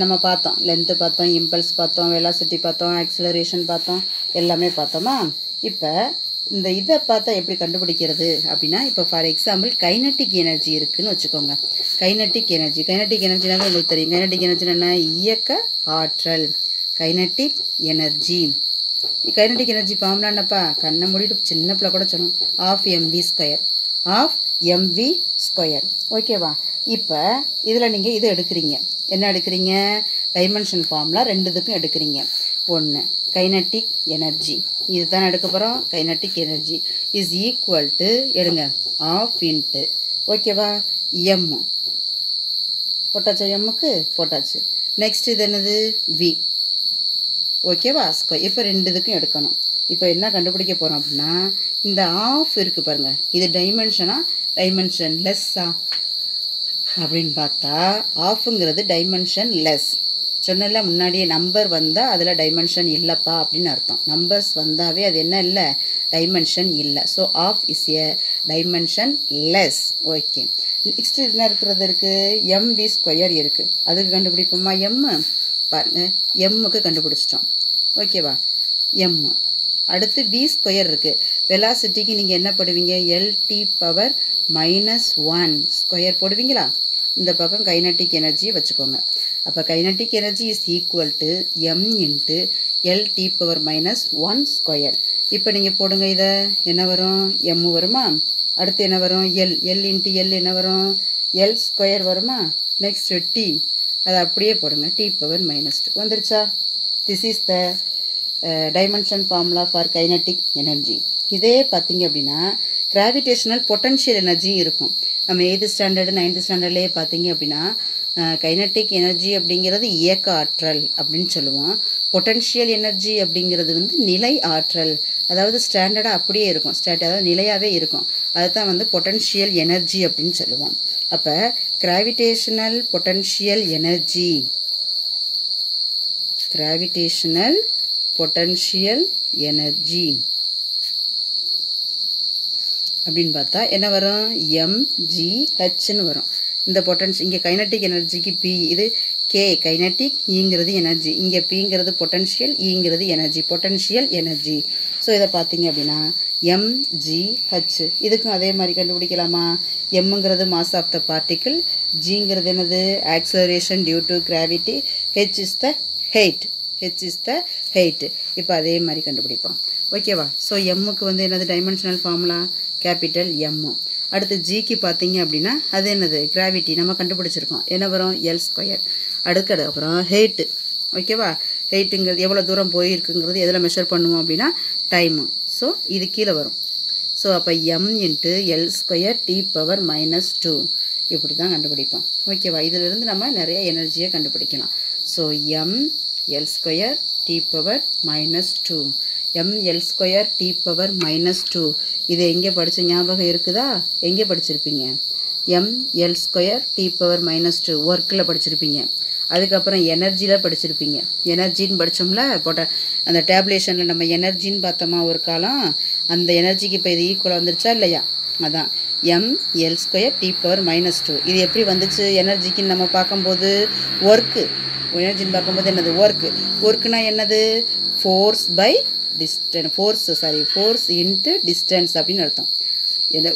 நம்ம பார்த்தோம், லென்த்து பார்த்தோம், இம்பல்ஸ் பார்த்தோம், வெலாசிட்டி பார்த்தோம், ஆக்சிலரேஷன் பார்த்தோம், எல்லாமே பார்த்தோமா. இப்போ இந்த இதை பார்த்தா எப்படி கண்டுபிடிக்கிறது அப்படின்னா இப்போ ஃபார் எக்ஸாம்பிள் கைனட்டிக் எனர்ஜி இருக்குதுன்னு வச்சுக்கோங்க. கைனட்டிக் எனர்ஜினாவே உங்களுக்கு தெரியும். கைனட்டிக் எனர்ஜி என்ன, இயக்க ஆற்றல். கைனட்டிக் எனர்ஜி ஃபார்முலா என்னப்பா, கண்ணை மூடிட்டு சின்ன பிள்ளை கூட சொல்லணும், ஆஃப் எம்வி ஸ்கொயர். ஓகேவா? இப்போ இதில் நீங்கள் இது எடுக்கிறீங்க, என்ன எடுக்கிறீங்க, டைமென்ஷன் ஃபார்முலா ரெண்டுத்துக்கும் எடுக்கிறீங்க. ஒன்று கைனட்டிக் எனர்ஜி, இது தான் எடுக்க போகிறோம். Kinetic energy is equal to எடுங்க ஆஃப் இன்ட்டு, ஓகேவா, எம் போட்டாச்சா, எம்முக்கு போட்டாச்சு. நெக்ஸ்ட் இது என்னது, வி. ஓகேவா? ஸ்கொயர். இப்போ ரெண்டு இதுக்கும் எடுக்கணும். இப்போ என்ன கண்டுபிடிக்க போகிறோம் அப்படின்னா இந்த ஆஃப் இருக்குது பாருங்கள், இது டைமென்ஷன் லெஸ்ஸா அப்படின்னு பார்த்தா ஆஃபுங்கிறது டைமென்ஷன் லெஸ். சொன்னல முன்னாடியே நம்பர் வந்தால் அதில் டைமென்ஷன் இல்லைப்பா அப்படின்னு அர்த்தம். நம்பர்ஸ் வந்தாவே அது என்ன இல்லை, டைமென்ஷன் இல்லை. So of is a dimensionless. Okay, next என்ன இருக்கிறது இருக்குது, எம்வி ஸ்கொயர் இருக்குது. அதுக்கு கண்டுபிடிப்போமா, எம்மு பாருங்கள், எம்முக்கு கண்டுபிடிச்சிட்டோம். ஓகேவா? எம். அடுத்து வி ஸ்கொயர் இருக்குது. வெலாசிட்டிக்கு நீங்கள் என்ன போடுவீங்க, எல்டி பவர் -1 ஸ்கொயர் போடுவீங்களா. இந்த பக்கம் கைனட்டிக் எனர்ஜியை வச்சுக்கோங்க. அப்போ kinetic energy is equal to M into LT power -1 square. இப்போ நீங்கள் போடுங்க, இதை என்ன வரும், எம் வருமா. அடுத்து என்ன வரும், எல் இன்ட்டு எல் என்ன வரும், எல் ஸ்கொயர் வருமா. நெக்ஸ்ட் டி, அதை அப்படியே போடுங்க, டி பவர் -2 வந்துருச்சா. This is the dimension formula for kinetic energy. இதே பார்த்தீங்க அப்படின்னா கிராவிடேஷனல் பொட்டன்ஷியல் எனர்ஜியும் இருக்கும். நம்ம 8th ஸ்டாண்டர்டு 9th ஸ்டாண்டர்ட்லேயே பார்த்தீங்க அப்படின்னா கைனட்டிக் எனர்ஜி அப்படிங்கிறது இயக்க ஆற்றல் அப்படின்னு சொல்லுவோம். பொட்டன்ஷியல் எனர்ஜி அப்படிங்கிறது வந்து நிலை ஆற்றல், அதாவது ஸ்டாண்டர்டாக அப்படியே இருக்கும், அதாவது நிலையாகவே இருக்கும். அதுதான் வந்து பொட்டன்ஷியல் எனர்ஜி அப்படின்னு சொல்லுவோம். அப்போ கிராவிடேஷனல் பொட்டன்ஷியல் எனர்ஜி அப்படின்னு பார்த்தா என்ன வரும், mgHன்னு வரும். இந்த பொட்டன்ஷியல் இங்கே கைனட்டிக் எனர்ஜிக்கு பி, இது கே கைனட்டிக், ஈங்கிறது எனர்ஜி, இங்கே பிங்கிறது பொட்டன்ஷியல், ஈங்கிறது எனர்ஜி, பொட்டன்ஷியல் எனர்ஜி. ஸோ இதை பார்த்தீங்க அப்படின்னா mgH. இதுக்கும் அதே மாதிரி கண்டுபிடிக்கலாமா. எம்ங்கிறது மாஸ் ஆஃப் த பார்ட்டிக்கிள், ஜிங்கிறது என்னது, acceleration due to gravity, H is the height. இப்போ அதே மாதிரி கண்டுபிடிப்போம். ஓகேவா. ஸோ எம்முக்கு வந்து என்னது டைமென்ஷனல் ஃபார்முலா கேபிட்டல் எம்மு. அடுத்து ஜிக்கு பார்த்தீங்க அப்படின்னா அது என்னது, கிராவிட்டி நம்ம கண்டுபிடிச்சிருக்கோம், என்ன வரும், எல் ஸ்கொயர். அப்புறம் ஹெயிட்டு. ஓகேவா. ஹெயிட்டுங்கிறது எவ்வளோ தூரம் போயிருக்குங்கிறது எதில் மெஷர் பண்ணுவோம் அப்படின்னா டைமு. ஸோ இது கீழே வரும். ஸோ அப்போ M into L square T power minus 2 இப்படி தான் கண்டுபிடிப்போம். ஓகேவா? இதிலிருந்து நம்ம நிறைய எனர்ஜியை கண்டுபிடிக்கலாம். So M L square T power minus 2 M L square T power minus 2 இதை எங்கே படித்த ஞாபகம் இருக்குதா? எங்கே படிச்சிருப்பீங்க? M L square T power minus 2 ஒர்க்கில் படிச்சிருப்பீங்க. அதுக்கப்புறம் எனர்ஜியில் படிச்சிருப்பீங்க. எனர்ஜின்னு படித்தோம்ல, போட்ட அந்த டேப்லேஷனில் நம்ம எனர்ஜின்னு பார்த்தோமா ஒரு காலம், அந்த எனர்ஜிக்கு இப்போ இது ஈக்குவலாக வந்துருச்சா இல்லையா? அதான் M L square T power minus 2 இது எப்படி வந்துச்சு எனர்ஜிக்குன்னு நம்ம பார்க்கும்போது? ஒர்க்கு. எனர்ஜின்னு பார்க்கும்போது என்னது? ஒர்க்குனா என்னது? Force by distance, force into distance அப்படின்னு அர்த்தம். என்ன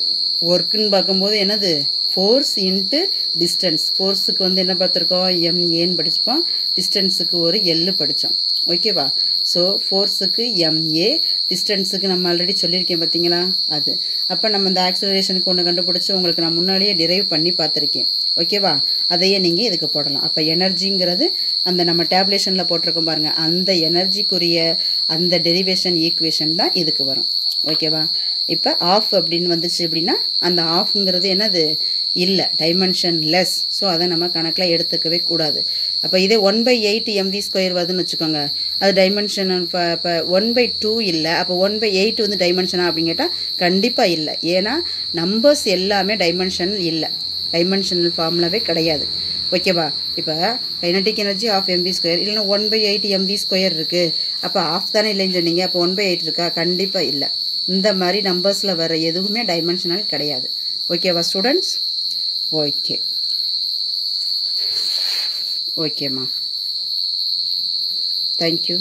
ஒர்க்குன்னு பார்க்கும்போது என்னது? Force into distance. ஃபோர்ஸுக்கு வந்து என்ன பார்த்துருக்கோம்? எம்ஏன்னு படிச்சுப்போம். டிஸ்டன்ஸுக்கு ஒரு எல்லு படித்தோம். ஓகேவா? ஸோ ஃபோர்ஸுக்கு எம்ஏ, டிஸ்டன்ஸுக்கு நம்ம ஆல்ரெடி சொல்லியிருக்கேன் பார்த்தீங்களா? அது அப்போ நம்ம இந்த ஆக்சலரேஷனுக்கு ஒன்று கண்டுபிடிச்சி உங்களுக்கு நான் முன்னாடியே டிரைவ் பண்ணி பார்த்துருக்கேன். ஓகேவா? அதையே நீங்கள் இதுக்கு போடலாம். அப்போ எனர்ஜிங்கிறது அந்த நம்ம டேப்லேஷனில் போட்டிருக்கோம் பாருங்கள், அந்த எனர்ஜிக்குரிய அந்த டெரிவேஷன் ஈக்குவேஷன் தான் இதுக்கு வரும். ஓகேவா? இப்போ ஆஃப் அப்படின்னு வந்துச்சு அப்படின்னா அந்த ஆஃப்ங்கிறது என்னது? இல்லை, டைமென்ஷன் லெஸ். ஸோ அதை நம்ம கணக்கில் எடுத்துக்கவே கூடாது. அப்போ இதே 1/8 mv ஸ்கொயர் வருதுன்னு வச்சுக்கோங்க, அது டைமென்ஷன் இப்போ 1/2 இல்லை. அப்போ 1/8 வந்து டைமென்ஷனா அப்படின்னு கேட்டால் கண்டிப்பாக இல்லை. ஏன்னா நம்பர்ஸ் எல்லாமே டைமென்ஷன் இல்லை, டைமென்ஷனல் ஃபார்முலாவே கிடையாது. ஓகேவா? இப்போ kinetic energy of mv square இல்லைன்னா 1/8 mv ஸ்கொயர் இருக்குது. அப்போ ஆஃப் தானே இல்லைன்னு சொன்னீங்க, அப்போ 1/8 இருக்கா? கண்டிப்பாக இல்லை. இந்த மாதிரி நம்பர்ஸில் வர எதுவுமே டைமென்ஷனல் கிடையாது. ஓகேவா ஸ்டூடெண்ட்ஸ்? ஓகேம்மா, தேங்க்யூ.